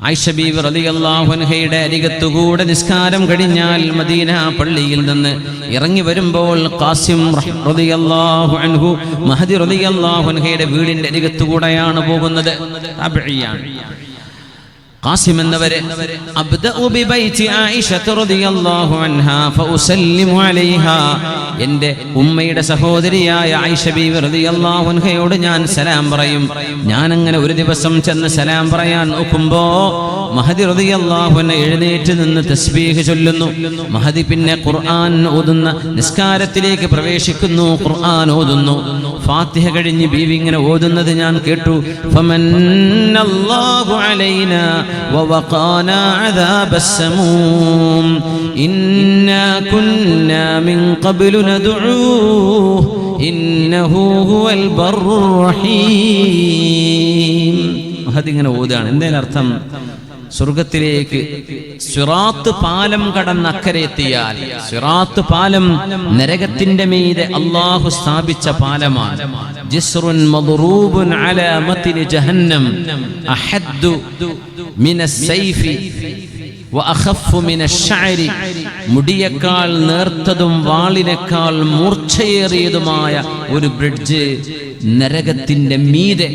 ആയിഷ ബീവി റളിയല്ലാഹു അൻഹയുടെ അരികത്തുകൂടെ നിസ്കാരം കഴിഞ്ഞാൽ മദീന പള്ളിയിൽ നിന്ന് ഇറങ്ങി വരുമ്പോൾ ഖാസിം റളിയല്ലാഹു അൻഹു മഹദി റളിയല്ലാഹു അൻഹയുടെ വീടിന്റെ അരികത്തുകൂടെയാണ് പോകുന്നത്. തബഈയാണ് ഖാസിം എന്നവരെ അബ്ദഉ ബിബൈതി ആയിഷ റളിയല്ലാഹു അൻഹാ ഫഉസല്ലിമു അലൈഹാ, എൻ്റെ ഉമ്മയുടെ സഹോദരിയായ ആയിഷ ബീവി റളിയല്ലാഹു അൻഹയോട് ഞാൻ സലാം പറയും. ഞാൻ അങ്ങനെ ഒരു ദിവസം ചെന്ന് സലാം പറയാൻ നോക്കുമ്പോ മഹദി റളിയല്ലാഹു അൻഹ എഴുന്നേറ്റ് നിന്ന് തസ്ബീഹ് ചൊല്ലുന്നു. മഹദി പിന്നെ ഖുർആൻ ഓതുന്ന നിസ്കാരത്തിലേക്ക് പ്രവേശിക്കുന്നു, ഖുർആൻ ഓതുന്നു. ഫാത്തിഹ കഴിഞ്ഞ് ബീവി ഇങ്ങനെ ഓതുന്നത് ഞാൻ കേട്ടു. ഫമന്നല്ലാഹു അലൈനാ ووقانا عذاب السموم إنا كنا من قبل ندعوه إنه هو البر الرحيم. അതിങ്ങനെ ഓതാണ്. എന്തേലും അർത്ഥം? സ്വർഗത്തിലേക്ക് സിറാത്ത് പാലം കടന്ന് അക്കരെ എത്തിയാൽ, സിറാത്ത് പാലം നരകത്തിന്റെ മീതെ അല്ലാഹു സ്ഥാപിച്ച പാലമാണ്. ജിസ്റുൻ മദ്റൂബുൻ അലാ മത്നി ജഹന്നം അഹദ്ദു മിനസ് സൈഫി വഅഖഫു മിനശ് ശഅരി, മുടിയേക്കാൾ നേർത്തതും വാളിനേക്കാൾ മൂർച്ചയേറിയതുമായ ഒരു ബ്രിഡ്ജ് നരകത്തിന്റെ മീതെ.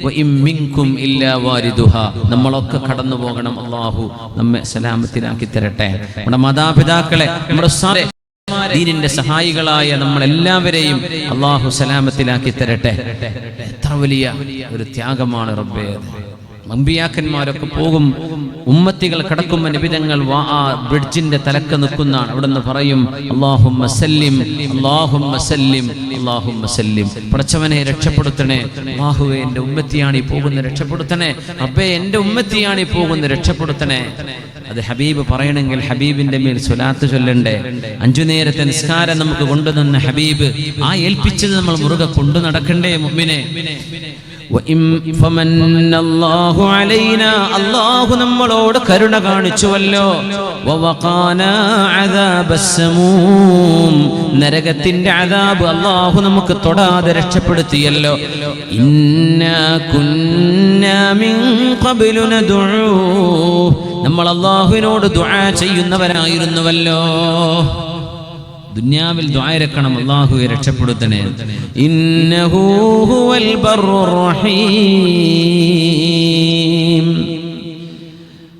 വഇമ്മിൻകും ഇല്ലാ വാരിദുഹാ, നമ്മളൊക്കെ കടന്നു പോകണം. അല്ലാഹു നമ്മെ സലാമത്തിലാക്കി തരട്ടെ. നമ്മുടെ മാതാപിതാക്കളെ, നമ്മുടെ ദീനിന്റെ സഹായികളായ നമ്മളെല്ലാവരെയും അല്ലാഹു സലാമത്തിലാക്കി തരട്ടെ. എത്ര വലിയ ഒരു ത്യാഗമാണ് റബ്ബേ. അമ്പിയാക്കന്മാരൊക്കെ പോകും, ഉമ്മത്തികൾ കിടക്കുമ്പോൾ നബിതങ്ങൾ ആ ബ്രിഡ്ജിന്റെ തലക്ക് നിൽക്കുന്നതാണ്. അവിടെ നിന്ന് പറയും അല്ലാഹുമ്മ സല്ലിം അല്ലാഹുമ്മ സല്ലിം അല്ലാഹുമ്മ സല്ലിം. പടച്ചവനെ രക്ഷപ്പെടുത്തണേ, അല്ലാഹുവേ എൻ്റെ ഉമ്മത്തിയാണ് ഈ പോകുന്ന, രക്ഷപ്പെടുത്തണേ റബ്ബേ, എൻ്റെ ഉമ്മത്തിയാണ് ഈ പോകുന്ന, രക്ഷപ്പെടുത്തണേ. അത് ഹബീബ് പറയണമെങ്കിൽ ഹബീബിന്റെ മേൽ സ്വലാത്ത് ചൊല്ലണ്ടേ. 5 നേരത്തെ നിസ്കാരം നമുക്ക് കൊണ്ടുതന്ന ഹബീബ്, ആ ഏൽപ്പിച്ചത് നമ്മൾ മുറുകെ കൊണ്ടു നടക്കണ്ടേ മുഅ്മിനെ. അല്ലാഹു നമ്മളോട് കരുണ കാണിച്ചുവല്ലോ. നരകത്തിന്റെ അദാബ് അല്ലാഹു നമുക്ക് തൊടാതെ രക്ഷപ്പെടുത്തിയല്ലോ. ഇന്നാ കുന്നാ മിൻ ഖബ്ലു നദ്ഉ, നമ്മൾ അല്ലാഹുവിനോട് ദുആ ചെയ്യുന്നവരായിരുന്നുവല്ലോ. ദുനിയാവിൽ ദുആ ഇരക്കണം, അല്ലാഹുവേ രക്ഷപ്പെടുത്തണേ. ഇന്നഹു ഹുവൽ ബർറുർ റഹീം.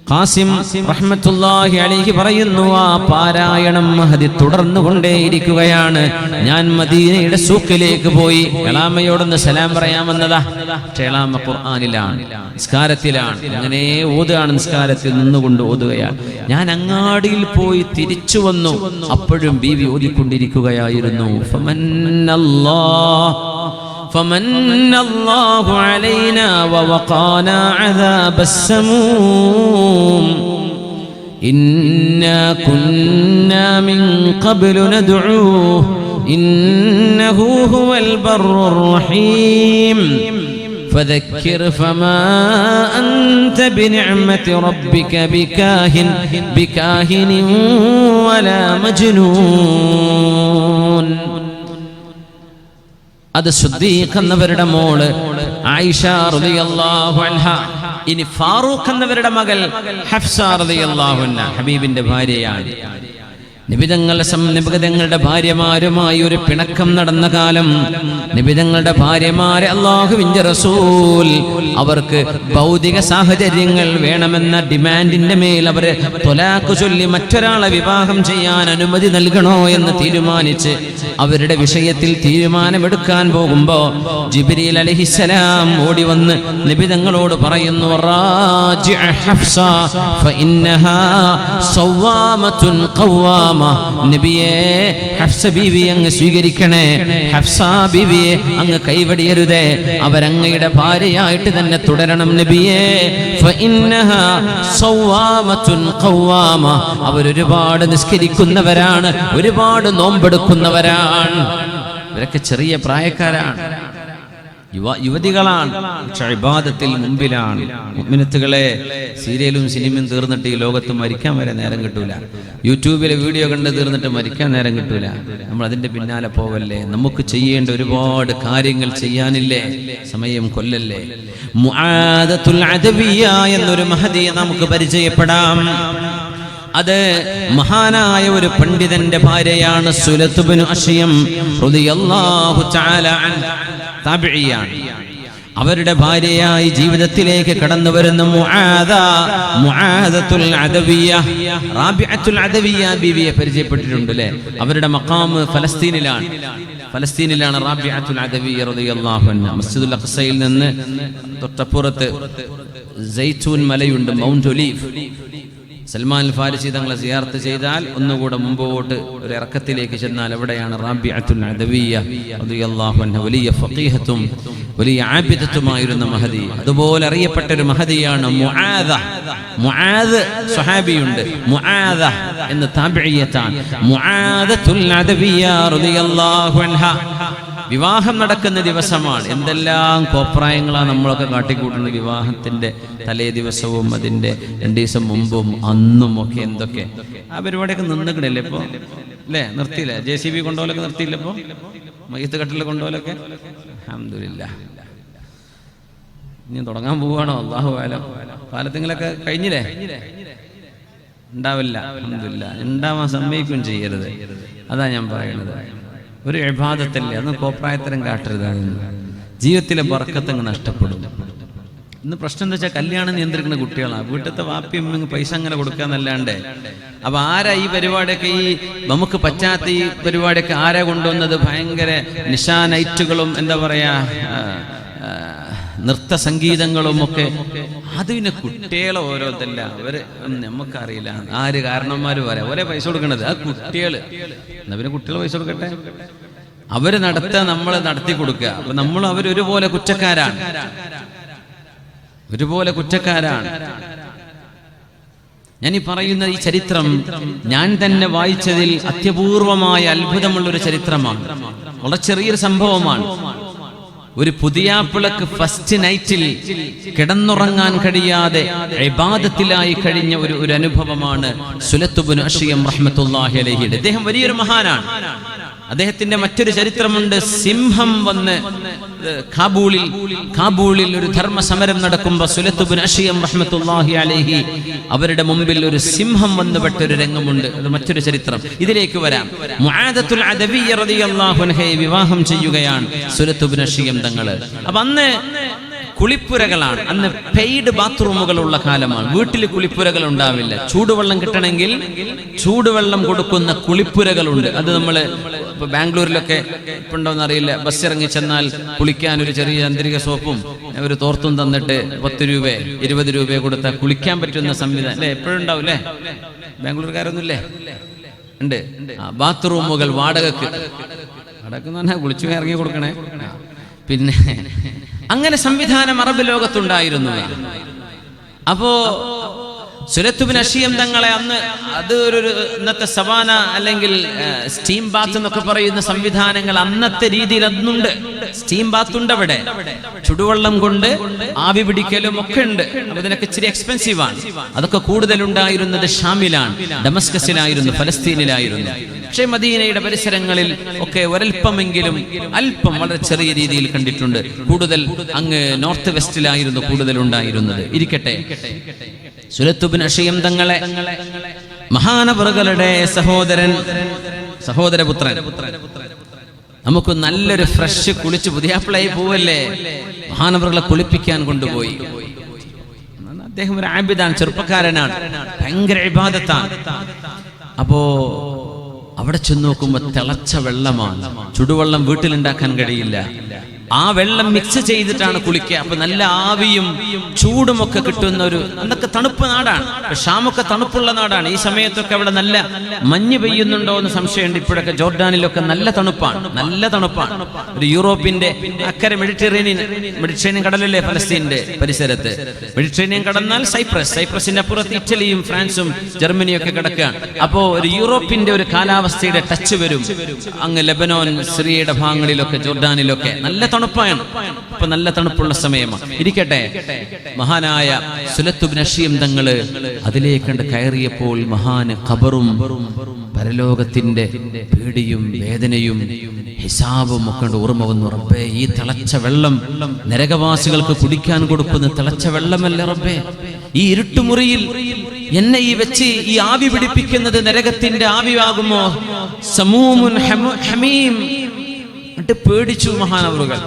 ഖാസിം റഹ്മത്തുള്ളാഹി അലൈഹി പറയുന്നു, ആ പാരായണം മഹദി തുടർന്നു കൊണ്ടേയിരിക്കുകയാണ്. ഞാൻ മദീനയുടെ സൂക്കിലേക്ക് പോയി എളാമയോടൊന്ന് സലാം പറയാമെന്നതാ. എളാമ ഖുർആനിലാണ്, നിസ്കാരത്തിലാണ്, അങ്ങനെ ഓതുകയാണ്, നിസ്കാരത്തിൽ നിന്നുകൊണ്ട് ഓതുകയാണ്. ഞാൻ അങ്ങാടിയിൽ പോയി തിരിച്ചു വന്നു, അപ്പോഴും ബീവി ഓതിക്കൊണ്ടിരിക്കുകയായിരുന്നു. فمن الله علينا ووقانا عذاب السموم إنا كنا من قبل ندعوه إنه هو البر الرحيم فذكر فما أنت بنعمة ربك بكاهن ولا مجنون. അത് സിദ്ദീഖ് എന്നവരുടെ മോള് ആയിഷ റളിയല്ലാഹു അൻഹ. ഇനി ഫാറൂഖ് എന്നവരുടെ മകൾ ഹഫ്സ റളിയല്ലാഹു അൻഹ ഹബീബിന്റെ ഭാര്യയാണ്. നിബിതങ്ങളുടെ ഭാര്യമാരുമായി ഒരു പിണക്കം നടന്ന കാലം, നിബിതങ്ങളുടെ ഭാര്യമാരെ അല്ലാഹുവിന്റെ റസൂൽ അവർക്ക് ഭൗതിക സാഹചര്യങ്ങൾ വേണമെന്ന ഡിമാൻഡിന്റെ മേൽ അവരെ ത്വലാഖ് ചൊല്ലി മറ്റൊരാളെ വിവാഹം ചെയ്യാൻ അനുമതി നൽകണോ എന്ന് തീരുമാനിച്ച് അവരുടെ വിഷയത്തിൽ തീരുമാനമെടുക്കാൻ പോകുമ്പോ ജിബ്രീൽ അലൈഹിസ്സലാം ഓടി വന്ന് നിബിതങ്ങളോട് പറയുന്നു, റാജിഅ ഹഫ്സ ഫഇന്നഹാ സവ്വാമത്തുൻ ഖവ്വാമ. നബിയെ, ഹഫ്സ ബീവിയെ അങ്ങ് സ്വീകരിക്കണേ, ഹഫ്സ ബീവിയെ അങ്ങ് കൈവടിയരുതേ, അവരങ്ങയുടെ ഭാര്യയായിട്ട് തന്നെ തുടരണം നബിയെ. ഫഇന്നഹാ സവ്വാമത്തുൻ ഖവ്വാമ. അവരൊരുപാട് നിസ്കരിക്കുന്നവരാണ്, ഒരുപാട് നോമ്പെടുക്കുന്നവരാണ്. ഇവരൊക്കെ ചെറിയ പ്രായക്കാരാണ്. യുവതികളാണ്, പക്ഷെ ഇബാദത്തിൽ മുമ്പിലാണ്. മുഅ്മിനത്തുകളെ, സീരിയലും സിനിമയും തീർന്നിട്ട് ഈ ലോകത്ത് മരിക്കാൻ വരെ നേരം കിട്ടൂല. യൂട്യൂബിലെ വീഡിയോ കണ്ട് തീർന്നിട്ട് മരിക്കാൻ നേരം കിട്ടൂല. നമ്മൾ അതിന്റെ പിന്നാലെ പോവല്ലേ? നമുക്ക് ചെയ്യേണ്ട ഒരുപാട് കാര്യങ്ങൾ ചെയ്യാനില്ലേ? സമയം കൊല്ലല്ലേ? മുആദത്തുൽ അദവിയ എന്നൊരു മഹദിയെ നമുക്ക് പരിചയപ്പെടാം. അത് മഹാനായ ഒരു പണ്ഡിതന്റെ ഭാര്യയാണ്. സുലത്ത് ഇബ്നു അശ്യം റളിയല്ലാഹു തആല അൻഹു താബിഇയാണ്. അവരുടെ ഭാര്യയായി ജീവിതത്തിലേക്ക് കടന്നു വരുന്ന മുആദത്തുൽ അദവിയ, റാബിഅത്തുൽ അദവിയ ബീവിയെ പരിചയപ്പെട്ടിട്ടുണ്ട് അല്ലേ? അവരുടെ മഖാം ഫലസ്തീനിലാണ് റാബിഅത്തുൽ അദവിയ റളിയല്ലാഹു അൻഹ. മസ്ജിദുൽ അഖ്സയിൽ നിന്ന് തൊട്ടപ്പുറത്ത് സൈത്തൂൻ മലയുണ്ട്, മൗണ്ട് ഒലീവ്. സൽമാൻ അൽ ഫാരിസി തങ്ങളെ സിയാറത്ത് ചെയ്താൽ ഒന്നുകൂടെ മുമ്പോട്ട് ഒരു ഇറക്കത്തിലേക്ക് ചെന്നാൽ അവിടെയാണ് റാബിഅത്തുൽ അദവിയ റളിയല്ലാഹു അൻഹ. വലിയ ഫഖീഹത്തും വലിയ ആബിദത്തുമായിരുന്ന മഹദി. അതുപോലെ അറിയപ്പെട്ട ഒരു മഹദിയാണ് മുആദ് സ്വഹാബിയുണ്ട്, മുആദ എന്ന താബിഇയത്താണ്. മുആദത്തുൽ അദവിയ റളിയല്ലാഹു അൻഹ വിവാഹം നടക്കുന്ന ദിവസമാണ്. എന്തെല്ലാം കോപ്രായങ്ങളാണ് നമ്മളൊക്കെ കാട്ടിക്കൂട്ടുന്നത് വിവാഹത്തിന്റെ തലേ ദിവസവും അതിന്റെ 2 ദിവസം മുമ്പും അന്നും ഒക്കെ. എന്തൊക്കെ ആ പരിപാടിയൊക്കെ നിന്നിക്കണല്ലേ ഇപ്പൊ അല്ലേ? നിർത്തിയില്ലേ? JCB കൊണ്ടുപോലൊക്കെ നിർത്തിയില്ല ഇപ്പൊ? മയ്യത്ത് കട്ടിൽ കൊണ്ടുപോലൊക്കെ അൽഹംദുലില്ലാഹ്. ഇനി തുടങ്ങാൻ പോവാണോ? അല്ലാഹു അലം. പാലത്തിങ്ങളൊക്കെ കഴിഞ്ഞില്ലേ? ഉണ്ടാവില്ല, അൽഹംദുലില്ലാഹ്. ഉണ്ടാവാൻ സമ്മതിക്കുകയും ചെയ്യരുത്. അതാ ഞാൻ പറയുന്നത്. ഒരു ഇബാദത്തല്ലേ, അന്ന് കോപ്രായത്തരം കാട്ടരുത്. ജീവിതത്തിലെ ബർക്കത്ത് നഷ്ടപ്പെടും. ഇന്ന് പ്രശ്നം എന്താ വെച്ചാൽ കല്യാണം നിയന്ത്രിക്കുന്ന കുട്ടികളാണ്. വീട്ടിലത്തെ വാപ്പിയും പൈസ അങ്ങനെ കൊടുക്കാന്നല്ലാണ്ട്. അപ്പൊ ആരാ ഈ പരിപാടിയൊക്കെ, ഈ നമുക്ക് പറ്റാത്ത ഈ പരിപാടിയൊക്കെ ആരാ കൊണ്ടുവന്നത്? ഭയങ്കര നിശാ നൈറ്റുകളും എന്താ പറയാ നൃത്ത സംഗീതങ്ങളും ഒക്കെ. അത് പിന്നെ കുട്ടികളെ ഓരോതല്ല, അവര് നമുക്കറിയില്ല ആര് കാരണന്മാര് പറയാം ഒരേ പൈസ കൊടുക്കണത് ആ കുട്ടികള്. എന്നാ പിന്നെ കുട്ടികൾ പൈസ കൊടുക്കട്ടെ, അവര് നടത്തുക, നമ്മള് നടത്തി കൊടുക്കുക. അപ്പൊ നമ്മളും അവരൊരുപോലെ കുറ്റക്കാരാണ്, ഒരുപോലെ കുറ്റക്കാരാണ്. ഞാൻ ഈ പറയുന്ന ഈ ചരിത്രം ഞാൻ തന്നെ വായിച്ചതിൽ അത്യപൂർവമായ അത്ഭുതമുള്ളൊരു ചരിത്രമാണ്. വളരെ ചെറിയൊരു സംഭവമാണ്. ഒരു പുതിയാപ്പിളക്ക് ഫസ്റ്റ് നൈറ്റിൽ കിടന്നുറങ്ങാൻ കഴിയാതെ ഇബാദത്തിലായി കഴിഞ്ഞ ഒരു അനുഭവമാണ് സുലത്ത് ഇബ്നു അശ്യം റഹ്മത്തുള്ളാഹി അലൈഹി. അദ്ദേഹം വലിയൊരു മഹാനാണ്. അദ്ദേഹത്തിന്റെ മറ്റൊരു ചരിത്രമുണ്ട്. സിംഹം വന്ന് കാബൂളിൽ ഒരു ധർമ്മ സമരം നടക്കുമ്പോൾ സുലത്ത് ഇബ്നു അശ്യം റഹ്മത്തുള്ളാഹി അലൈഹി അവരുടെ മുമ്പിൽ ഒരു സിംഹം വന്നുപെട്ട ഒരു രംഗമുണ്ട്. അത് മറ്റൊരു ചരിത്രം. ഇതിലേക്ക് വരാം. മുആദത്തുൽ അദവിയ്യ റളിയല്ലാഹു അൻഹയെ വിവാഹം ചെയ്യുകയാണ് സുലത്ത് ഇബ്നു അശ്യം തങ്ങൾ. അപ്പൊ അന്ന് കുളിപ്പുരകളാണ്, അന്ന് പെയ്ഡ് ബാത്റൂമുകൾ ഉള്ള കാലമാണ്. വീട്ടിൽ കുളിപ്പുരകൾ ഉണ്ടാവില്ല. ചൂടുവെള്ളം കിട്ടണമെങ്കിൽ ചൂടുവെള്ളം കൊടുക്കുന്ന കുളിപ്പുരകളുണ്ട്. അത് നമ്മള് ഇപ്പൊ ബാംഗ്ലൂരിലൊക്കെ ഇപ്പുണ്ടോന്ന് അറിയില്ല, ബസ് ഇറങ്ങി ചെന്നാൽ കുളിക്കാൻ ഒരു ചെറിയ ചന്ദ്രിക സോപ്പും ഒരു തോർത്തും തന്നിട്ട് 10 രൂപ 20 രൂപ കൊടുത്താൽ കുളിക്കാൻ പറ്റുന്ന സംവിധാനം അല്ലെ? എപ്പോഴും ഉണ്ടാവും അല്ലേ? ബാംഗ്ലൂർക്കാരൊന്നുമില്ലേ? ഉണ്ട്. ബാത്റൂമുകൾ വാടകക്ക് പറഞ്ഞാൽ കുളിച്ചു ഇറങ്ങി കൊടുക്കണേ. പിന്നെ അങ്ങനെ സംവിധാനം അറബ് ലോകത്തുണ്ടായിരുന്നു. അപ്പോ സുലത്ത് ഇബ്നു അശ്യം തങ്ങളെ അന്ന് അത് ഒരു ഇന്നത്തെ സവാന അല്ലെങ്കിൽ സ്റ്റീം ബാത്ത് എന്നൊക്കെ പറയുന്ന സംവിധാനങ്ങൾ അന്നത്തെ രീതിയിൽ അന്നുണ്ട്. സ്റ്റീം ബാത്ത് ഉണ്ട് അവിടെ, ചുടുവെള്ളം കൊണ്ട് ആവി പിടിക്കലും ഒക്കെ ഉണ്ട്. അപ്പൊ ഇതിനൊക്കെ ഇച്ചിരി എക്സ്പെൻസീവ് ആണ്. അതൊക്കെ കൂടുതൽ ഉണ്ടായിരുന്നത് ഷാമിലാണ്, ഡമസ്കസിലായിരുന്നു, ഫലസ്തീനിലായിരുന്നു. പക്ഷേ മദീനയുടെ പരിസരങ്ങളിൽ ഒക്കെ ഒരൽപ്പമെങ്കിലും അല്പം വളരെ ചെറിയ രീതിയിൽ കണ്ടിട്ടുണ്ട്. കൂടുതൽ അങ്ങ് നോർത്ത് വെസ്റ്റിലായിരുന്നു കൂടുതൽ ഉണ്ടായിരുന്നത്. ഇരിക്കട്ടെ, സുലത്ത് ഇബ്നു അശ്യം തങ്ങളെ മഹാനവറുകളുടെ സഹോദരപുത്രൻ നമുക്ക് നല്ലൊരു ഫ്രഷ് കുളിച്ച് പുതിയാപ്പിളായി പോവല്ലേ, മഹാനവറുകളെ കുളിപ്പിക്കാൻ കൊണ്ടുപോയി. അദ്ദേഹം ഒരു ആബിദാണ്, ചെറുപ്പക്കാരനാണ്, ഭയങ്കര ഇബാദത്താണ്. അപ്പോ അവിടെ ചെന്ന് നോക്കുമ്പോ തിളച്ച വെള്ളമാണ്. ചുടുവെള്ളം വീട്ടിലുണ്ടാക്കാൻ കഴിയില്ല. ആ വെള്ളം മിക്സ് ചെയ്തിട്ടാണ് കുളിക്കുക. അപ്പൊ നല്ല ആവിയും ചൂടുമൊക്കെ കിട്ടുന്ന ഒരു, അന്നൊക്കെ തണുപ്പ് നാടാണ്. ഷാമൊക്കെ തണുപ്പുള്ള നാടാണ്. ഈ സമയത്തൊക്കെ അവിടെ നല്ല മഞ്ഞ് പെയ്യുന്നുണ്ടോ എന്ന് സംശയമുണ്ട്. ഇപ്പോഴൊക്കെ ജോർഡാനിലൊക്കെ നല്ല തണുപ്പാണ്, നല്ല തണുപ്പാണ്. ഒരു യൂറോപ്പിന്റെ അക്കരെ മെഡിറ്ററേനിയൻ കടലല്ലേ ഫലസ്തീന്റെ പരിസരത്ത്. മെഡിറ്ററേനിയൻ കടന്നാൽ സൈപ്രസിന്റെ അപ്പുറത്ത് ഇറ്റലിയും ഫ്രാൻസും ജർമ്മനിയും ഒക്കെ കിടക്കുകയാണ്. അപ്പോ ഒരു യൂറോപ്പിന്റെ ഒരു കാലാവസ്ഥയുടെ ടച്ച് വരും അങ്ങ് ലെബനോൻ, സിറിയയുടെ ഭാഗങ്ങളിലൊക്കെ, ജോർഡാനിലൊക്കെ നല്ല തണുപ്പാണ്. ഇപ്പൊ നല്ല തണുപ്പുള്ള സമയമാണ്. ഇരിക്കട്ടെ, മഹാനായ സുലത്ത് ഇബ്നു അശീം തങ്ങള് അതിലേക്കണ്ട് കയറിയപ്പോൾ മഹാന് ഖബറും പരലോകത്തിന്റെ പേടിയും വേദനയും ഹിസാബും ഒക്കെ ഓർമ്മ വന്നു. റബ്ബേ, ഈ തിളച്ച വെള്ളം നരകവാസികൾക്ക് കുടിക്കാൻ കൊടുക്കുന്ന തിളച്ച വെള്ളമല്ല റബ്ബേ. ഈ ഇരുട്ടുമുറിയിൽ എന്നെ ഈ വെച്ച് ഈ ആവി പിടിപ്പിക്കുന്നത് നരകത്തിന്റെ ആവിയാകുമോ? സമൂമുൻ ഹമീം. എന്നിട്ട് പേടിച്ചു മഹാനവറുകൾ.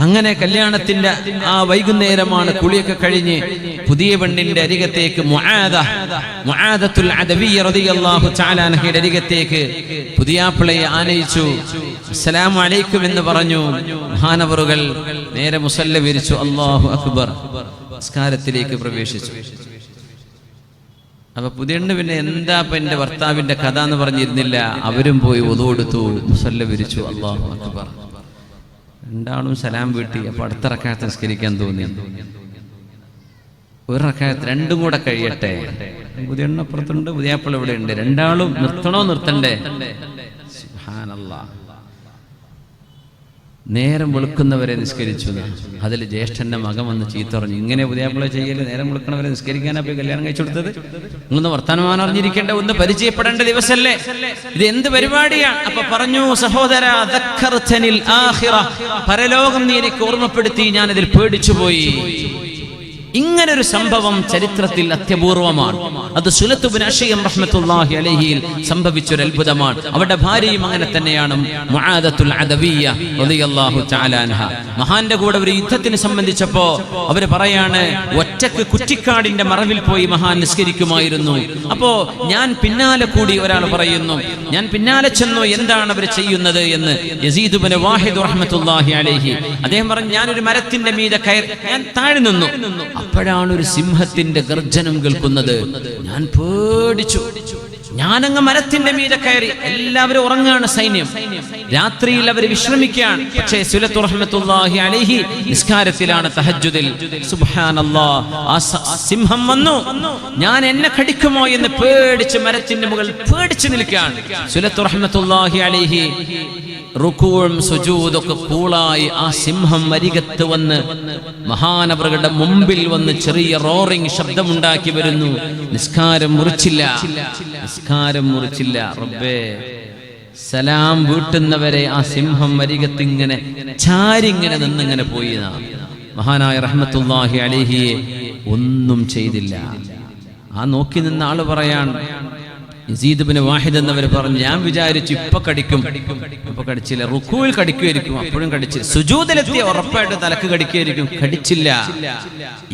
അങ്ങനെ കല്യാണത്തിന്റെ ആ വൈകുന്നേരമാണ്. കുളിയൊക്കെ കഴിഞ്ഞ് പുതിയ പെണ്ണിന്റെ അരികത്തേക്ക് മുആദത്തുൽ അദവിയ്യ റളിയല്ലാഹു തആല അൻഹയുടെ അരികത്തേക്ക് പുതിയാപ്പിളയെ ആനയിച്ചു. അസ്സലാമു അലൈക്കും എന്ന് പറഞ്ഞു. മഹാനവറുകൾ നേരെ മുസല്ല വിരിച്ചു. അല്ലാഹു അക്ബർ. നമസ്കാരത്തിലേക്ക് പ്രവേശിച്ചു. അപ്പൊ പുതിയണ്ണ് പിന്നെ എന്താ ഇപ്പൊ എന്റെ ഭർത്താവിന്റെ കഥ എന്ന് പറഞ്ഞിരുന്നില്ല. അവരും പോയി wudu എടുത്തു, മുസല്ല വിരിച്ചു. അല്ലാഹു അക്ബർ. രണ്ടാളും സലാം വീട്ടി. അപ്പൊ അടുത്ത റക്അത്ത് നിസ്കരിക്കാൻ തോന്നി. ഒരു റക്അത്ത് രണ്ടും കൂടെ കഴിയട്ടെ. പുതിയണ്ണ് അപ്പുറത്തുണ്ട്, പുതിയാപ്പിള ഇവിടെ ഉണ്ട്. രണ്ടാളും നിർത്തണോ നിർത്തണ്ടേ? സുബ്ഹാനല്ലാഹ്. നേരം വെളുക്കുന്നവരെ നിസ്കരിച്ചു. അതിൽ ജ്യേഷ്ഠന്റെ മകൻ വന്ന് ചീത്ത പറഞ്ഞു, ഇങ്ങനെ പുതിയാപ്പിള ചെയ്യല്, നേരം വെളുക്കുന്നവരെ നിസ്കരിക്കാനാ പോയി കല്യാണം കഴിച്ചു കൊടുത്തത്? നിങ്ങളൊന്ന് വർത്തമാനം അറിഞ്ഞിരിക്കേണ്ട, ഒന്ന് പരിചയപ്പെടേണ്ട ദിവസമല്ലേ ഇത്? എന്ത് പരിപാടിയാണ്? അപ്പൊ പറഞ്ഞു, സഹോദര, ദക്കർതനിൽ ആഖിറ, പരലോകം നീ എനിക്ക് ഓർമ്മപ്പെടുത്തി, ഞാൻ ഇതിൽ പേടിച്ചുപോയി. ഇങ്ങനൊരു സംഭവം ചരിത്രത്തിൽ അത്യപൂർവമാണ്. അത് സുലത്ത് ഇബ്നു അശീം റഹ്മത്തുള്ളാഹി അലൈഹിയിൽ സംഭവിച്ചൊരു അത്ഭുതമാണ്. അവരുടെ ഭാര്യയും അങ്ങനെ തന്നെയാണ്, മുആദത്തുൽ അദവിയ്യ റളിയല്ലാഹു തആല അൻഹ. മഹാന്റെ കൂടെ ഒരു യുദ്ധത്തിന് സംബന്ധിച്ചപ്പോ അവര് പറയാണ്, ഒറ്റക്ക് കുറ്റിക്കാടിന്റെ മറവിൽ പോയി മഹാൻ നിസ്കരിക്കുമായിരുന്നു. അപ്പോ ഞാൻ പിന്നാലെ കൂടി. ഒരാൾ പറയുന്നു, ഞാൻ പിന്നാലെ ചെന്നു, എന്താണ് അവർ ചെയ്യുന്നത് എന്ന്. യസീദ് ഇബ്നു വാഹിദ് റഹ്മത്തുള്ളാഹി അലൈഹി അദ്ദേഹം പറഞ്ഞു, ഞാനൊരു മരത്തിന്റെ മീതെ കയറി ഞാൻ താഴെ നിന്നു. അപ്പോഴാണ് ഒരു സിംഹത്തിന്റെ ഗർജനം കേൾക്കുന്നത്. ഞാൻ പേടിച്ചു. ഞാനങ്ങ് മരത്തിന്റെ മീതെ കയറി. എല്ലാവരും ഉറങ്ങാണ്, സൈന്യം. രാത്രിയിൽ അവർ വിശ്രമിക്കുകയാണ്. പക്ഷേ സുലത്ത് റഹ്മത്തുള്ളാഹി അലൈഹി നിസ്കാരത്തിലാണ്, തഹജ്ജുദിൽ. സുബ്ഹാനല്ലാഹ്, ആ സിംഹം വന്നു. ഞാൻ എന്നെ കടിക്കുമോ എന്ന് പേടിച്ച് മരത്തിന്റെ മുകളിൽ പേടിച്ചു നിൽക്കുകയാണ്. സുലത്ത് റഹ്മത്തുള്ളാഹി അലൈഹി റുകൂഉം സുജൂദൊക്കെ കൂളായി ആ സിംഹം അരികത്ത് വന്ന് മഹാനവറുകളുടെ മുമ്പിൽ വന്ന് ചെറിയ റോറിംഗ് ശബ്ദമുണ്ടാക്കി വരുന്നു. നിസ്കാരം മുറിച്ചില്ല. റബ്ബേ, സലാം വീട്ടുന്നവരെ ആ സിംഹം അരികത്ത് ഇങ്ങനെ ചാരിങ്ങനെ നിന്നിങ്ങനെ പോയി. മഹാനായ റഹ്മത്തുള്ളാഹി അലൈഹിയെ ഒന്നും ചെയ്തില്ല. ആ നോക്കി നിന്ന ആള് പറയാൻ, യസീദ് ഇബ്നു വാഹിദ് എന്നവർ പറഞ്ഞു, ഞാൻ വിചാരിച്ചു ഇപ്പൊ കടിക്കും. ഇപ്പൊ കടിച്ചില്ല. റുക്കൂയിൽ കടിക്കുമായിരിക്കും, അപ്പോഴും കടിച്ചില്ല. സുജൂദിലെത്തിയ ഉറപ്പായിട്ട് തലക്ക് കടിക്കുമായിരിക്കും, കടിച്ചില്ല.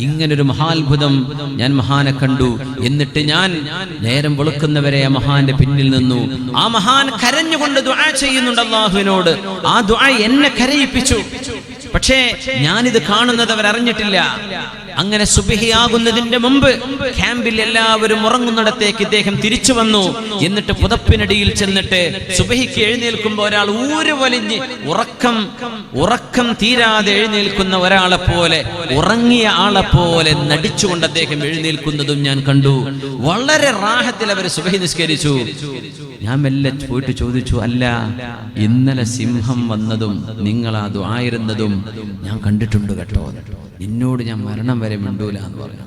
ഇങ്ങനൊരു മഹാത്ഭുതം ഞാൻ മഹാനെ കണ്ടു. എന്നിട്ട് ഞാൻ നേരം വെളുക്കുന്നവരെ ആ മഹാന്റെ പിന്നിൽ നിന്നു. ആ മഹാൻ കരഞ്ഞുകൊണ്ട് ദുആ ചെയ്യുന്നുണ്ട് അല്ലാഹുവിനോട്. ആ ദുആ എന്നെ കരയിപ്പിച്ചു. പക്ഷേ ഞാനിത് കാണുന്നത് അവരറിഞ്ഞിട്ടില്ല. അങ്ങനെ സുബ്ഹിയാകുന്നതിന്റെ മുമ്പ് ക്യാമ്പിൽ എല്ലാവരും ഉറങ്ങുന്നിടത്തേക്ക് ഇദ്ദേഹം തിരിച്ചു വന്നു. എന്നിട്ട് പുതപ്പിനടിയിൽ ചെന്നിട്ട് സുബ്ഹിക്ക് എഴുന്നേൽക്കുമ്പോൾ ഒരാൾ ഊര് വലിഞ്ഞ് ഉറക്കം തീരാതെ എഴുന്നേൽക്കുന്ന ഒരാളെ പോലെ, ഉറങ്ങിയ ആളെ പോലെ നടിച്ചുകൊണ്ട് അദ്ദേഹം എഴുന്നേൽക്കുന്നതും ഞാൻ കണ്ടു. വളരെ റാഹത്തിൽ അവർ സുബ്ഹി നിസ്കരിച്ചു. ഞാൻ മെല്ലെ പോയിട്ട് ചോദിച്ചു, അല്ല, ഇന്നലെ സിംഹം വന്നതും നിങ്ങൾ ആ ദുആയിരുന്നതും ഞാൻ കണ്ടിട്ടുണ്ട് കേട്ടോ. നിന്നോട് ഞാൻ മരണം വരെ മിണ്ടൂല എന്ന് പറഞ്ഞു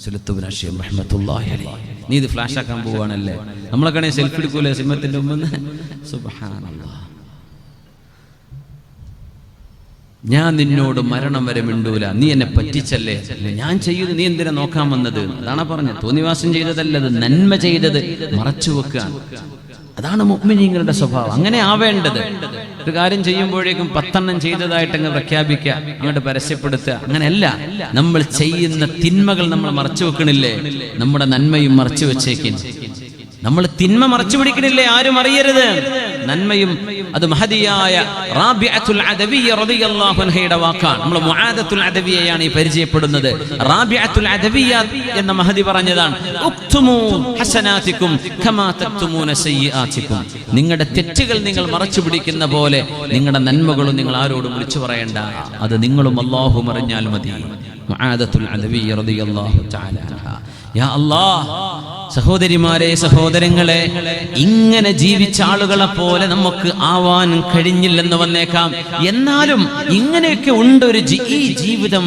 സുലത്ത് ഇബ്നു അശീം റഹ്മത്തുള്ളാഹി അലൈഹി. നീ ഇത് ഫ്ലാഷ് ആക്കാൻ പോവാണല്ലേ? നമ്മളൊക്കെ സെൽഫി എടുക്കൂലേ സിംഹത്തിന്റെ മുമ്പ്? സുബ്ഹാനല്ലാഹ്. ഞാൻ നിന്നോട് മരണം വരെ മിണ്ടൂല, നീ എന്നെ പറ്റിച്ചല്ലേ, ഞാൻ ചെയ്തത് നീ എന്തിനാ നോക്കാൻ വന്നത്? അതാണ് പറഞ്ഞത്. തോന്നിവാസം ചെയ്തതല്ലത്, നന്മ ചെയ്തത് മറച്ചു വെക്കാൻ. അതാണ് മുഅ്മിനീങ്ങളുടെ സ്വഭാവം. അങ്ങനെ ആവേണ്ടത്. ഒരു കാര്യം ചെയ്യുമ്പോഴേക്കും 10 ചെയ്തതായിട്ട് അങ്ങ് പ്രഖ്യാപിക്കുക, അങ്ങോട്ട് പരസ്യപ്പെടുത്തുക, അങ്ങനെയല്ല. നമ്മൾ ചെയ്യുന്ന തിന്മകൾ നമ്മൾ മറച്ചു വെക്കണില്ലേ? നമ്മുടെ നന്മയും മറച്ചു വെച്ചേക്കും. നമ്മൾ തിന്മ മറച്ചു പിടിക്കണില്ലേ? ആരും അറിയരുത്. നന്മയും. അത് മഹദിയായ റാബിഅത്തുൽ അദവിയ്യ റളിയല്ലാഹു അൻഹയുടെ വാക്കാണ്. നമ്മൾ മുആദത്തുൽ അദവിയ്യയാണ് ഈ പരിചയപ്പെടുന്നത്. റാബിഅത്തുൽ അദവിയ്യ എന്ന മഹദി പറഞ്ഞതാണ്, ഉക്തുമു ഹസനാതികും കമാ തക്തുമൂന സയ്യിആതികും. നിങ്ങളുടെ തെറ്റുകൾ നിങ്ങൾ മറച്ചു പിടിക്കുന്ന പോലെ നിങ്ങളുടെ നന്മകളും നിങ്ങൾ ആരോടും വിളിച്ചു പറയണ്ട. അത് നിങ്ങളും അല്ലാഹുവും അറിഞ്ഞാൽ മതി. മുആദത്തുൽ അദവിയ്യ റളിയല്ലാഹു തആല അൻഹ. യാ അല്ലാഹ്, സഹോദരിമാരെ, സഹോദരങ്ങളെ, ഇങ്ങനെ ജീവിച്ച ആളുകളെ പോലെ നമുക്ക് ആവാൻ കഴിഞ്ഞില്ലെന്ന് വന്നേക്കാം. എന്നാലും ഇങ്ങനെയൊക്കെ ഉണ്ട് ഈ ജീവിതം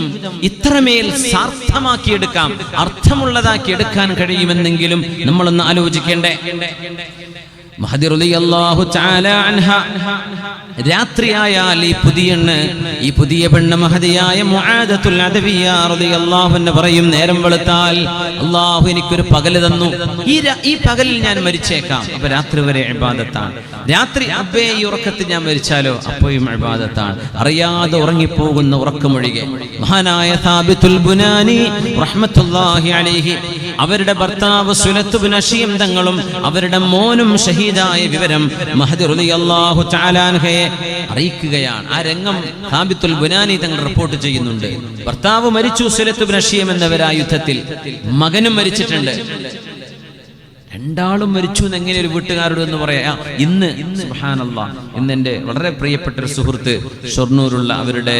ഇത്രമേൽ സാർത്ഥമാക്കിയെടുക്കാം, അർത്ഥമുള്ളതാക്കി എടുക്കാൻ കഴിയുമെന്നെങ്കിലും നമ്മളൊന്ന് ആലോചിക്കേണ്ടേ. മഹദി റളിയല്ലാഹു തആല അൻഹ രാത്രിയായാൽ ഈ പുതിയ പെണ്ണ് മഹദിയായ മുആദത്തുൽ അദവിയ്യ റളിയല്ലാഹു അൻഹ പറയും, നേരം വെളുത്താൽ അല്ലാഹു എനിക്കൊരു പകൽ തന്നു, ഈ പകലിൽ ഞാൻ മരിച്ചേക്കാം. അപ്പൊ രാത്രി വരെ ഇബാദത്താണ്. രാത്രി അബ്ബേ ഈ ഉറക്കത്തിൽ ഞാൻ മരിച്ചാലോ, അപ്പോഴും ഇബാദത്താണ്. അറിയാതെ ഉറങ്ങിപ്പോകുന്ന ഉറക്കമൊഴികെ മഹാനായ സാബിത്തുൽ ബുനാനി റഹ്മത്തുള്ളാഹി അലൈഹി അവരുടെ ഭർത്താവ് സുലത്ത് ബിൻ അശീം തങ്ങളും അവരുടെ മോനും ഷഹീദായ വിവരം മഹദി റളിയല്ലാഹു തആല അൻഹയെ അറിയിക്കുകയാണ്. ആ രംഗം സാബിത്തുൽ ബുനാനി തങ്ങൾ റിപ്പോർട്ട് ചെയ്യുന്നുണ്ട്. ഭർത്താവ് മരിച്ചു, സുലത്ത് ബിൻ അശീം എന്നവർ ആ യുദ്ധത്തിൽ. മകനും മരിച്ചിട്ടുണ്ട്. രണ്ടാളും മരിച്ചു എന്ന് എങ്ങനെ ഒരു വീട്ടുകാരോട് എന്ന് പറയാ. ഇന്ന് സുബ്ഹാനല്ലാഹ്, ഇന്ന് എൻ്റെ വളരെ പ്രിയപ്പെട്ട ഒരു സുഹൃത്ത് ഷൊർണൂരുള്ള അവരുടെ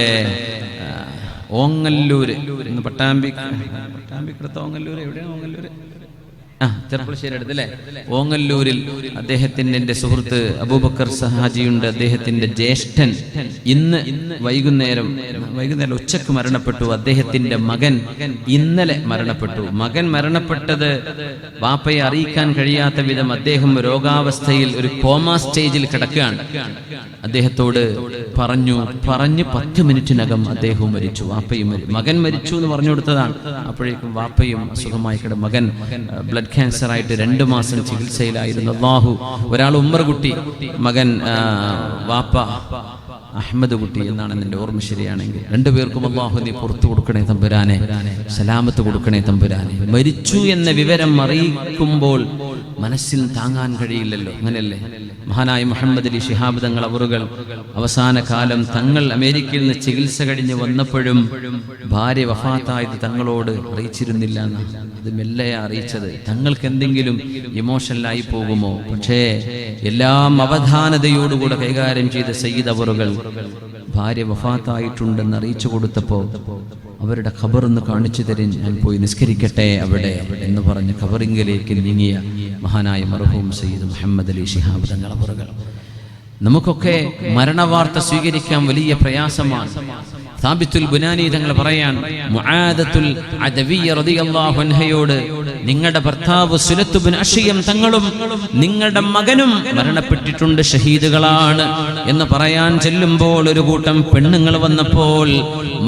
ഓങ്ങല്ലൂര്, ഇന്ന് പട്ടാമ്പിക്കടുത്ത ഓങ്ങല്ലൂര്, എവിടെയാണ് ഓങ്ങല്ലൂര്? ചെർപ്പളശ്ശേരി അടുത്ത് അല്ലേ, ഓങ്ങല്ലൂരിൽ അദ്ദേഹത്തിന്റെ എൻ്റെ സുഹൃത്ത് അബൂബക്കർ സഹാജിയുണ്ട്. അദ്ദേഹത്തിന്റെ ജ്യേഷ്ഠൻ ഇന്ന് വൈകുന്നേരം ഉച്ചക്ക് മരണപ്പെട്ടു. അദ്ദേഹത്തിന്റെ മകൻ ഇന്നലെ മരണപ്പെട്ടു. മകൻ മരണപ്പെട്ടത് വാപ്പയെ അറിയിക്കാൻ കഴിയാത്ത വിധം അദ്ദേഹം രോഗാവസ്ഥയിൽ ഒരു കോമാ സ്റ്റേജിൽ കിടക്കുകയാണ്. അദ്ദേഹത്തോട് പറഞ്ഞ് 10 മിനിറ്റിനകം അദ്ദേഹവും മരിച്ചു, വാപ്പയും മകൻ മരിച്ചു എന്ന് പറഞ്ഞു കൊടുത്തതാണ്. അപ്പോഴേക്കും വാപ്പയും അസുഖമായി മകൻ ബ്ലഡ് ക്യാൻസർ ആയിട്ട് 2 മാസം ചികിത്സയിലായിരുന്നു. അല്ലാഹു, ഒരാൾ ഉമ്മർ കുട്ടി, മകൻ വാപ്പ അഹമ്മദ് കുട്ടി എന്നാണ് എൻ്റെ ഓർമ്മ ശരിയാണെങ്കിൽ. 2 പേർക്കും അല്ലാഹു നീ പുറത്തു കൊടുക്കണേ തമ്പുരാനെ, സലാമത്ത് കൊടുക്കണേ തമ്പുരാനെ. മരിച്ചു എന്ന വിവരം അറിയിക്കുമ്പോൾ മനസ്സിൽ താങ്ങാൻ കഴിയില്ലല്ലോ, അങ്ങനെയല്ലേ? മഹാനായ മുഹമ്മദ് അലി ശിഹാബ് തങ്ങൾ അവറുകൾ അവസാന കാലം തങ്ങൾ അമേരിക്കയിൽ നിന്ന് ചികിത്സ കഴിഞ്ഞ് വന്നപ്പോഴും ഭാര്യ വഫാത്തായത് തങ്ങളോട് അറിയിച്ചിരുന്നില്ല എന്നാണ്. അത് മെല്ലയാ അറിയിച്ചത്. തങ്ങൾക്ക് എന്തെങ്കിലും ഇമോഷണലായി പോകുമോ? പക്ഷേ എല്ലാം അവധാനതയോടുകൂടെ കൈകാര്യം ചെയ്ത സയ്യിദ് അവറുകൾ ഭാര്യ വഫാത്തായിട്ടുണ്ടെന്ന് അറിയിച്ചു കൊടുത്തപ്പോൾ അവരുടെ ഖബറൊന്ന് കാണിച്ചു തരും, ഞാൻ പോയി നിസ്കരിക്കട്ടെ അവിടെ എന്ന് പറഞ്ഞ് ഖബറിങ്കിലേക്ക് നീങ്ങിയ മഹാനായ മർഹൂം സയ്യിദ് മുഹമ്മദ് അലി ശിഹാബ് തങ്ങൾ അവറുകൾ. നമുക്കൊക്കെ മരണവാർത്ത സ്വീകരിക്കാൻ വലിയ പ്രയാസമാണ്. സാബിത്തുൽ ബുനാനി തങ്ങൾ പറയാൻ, മുആദത്തുൽ അദവിയ്യ റളിയല്ലാഹു അൻഹയോട് നിങ്ങളുടെ ഭർത്താവ് സുലത്ത് ബിൻ അശീം തങ്ങളും നിങ്ങളുടെ മകനും മരണപ്പെട്ടിട്ടുണ്ട്, ഷഹീദുകളാണ് എന്ന് പറയാൻ ചെല്ലുമ്പോൾ ഒരു കൂട്ടം പെണ്ണുങ്ങൾ വന്നപ്പോൾ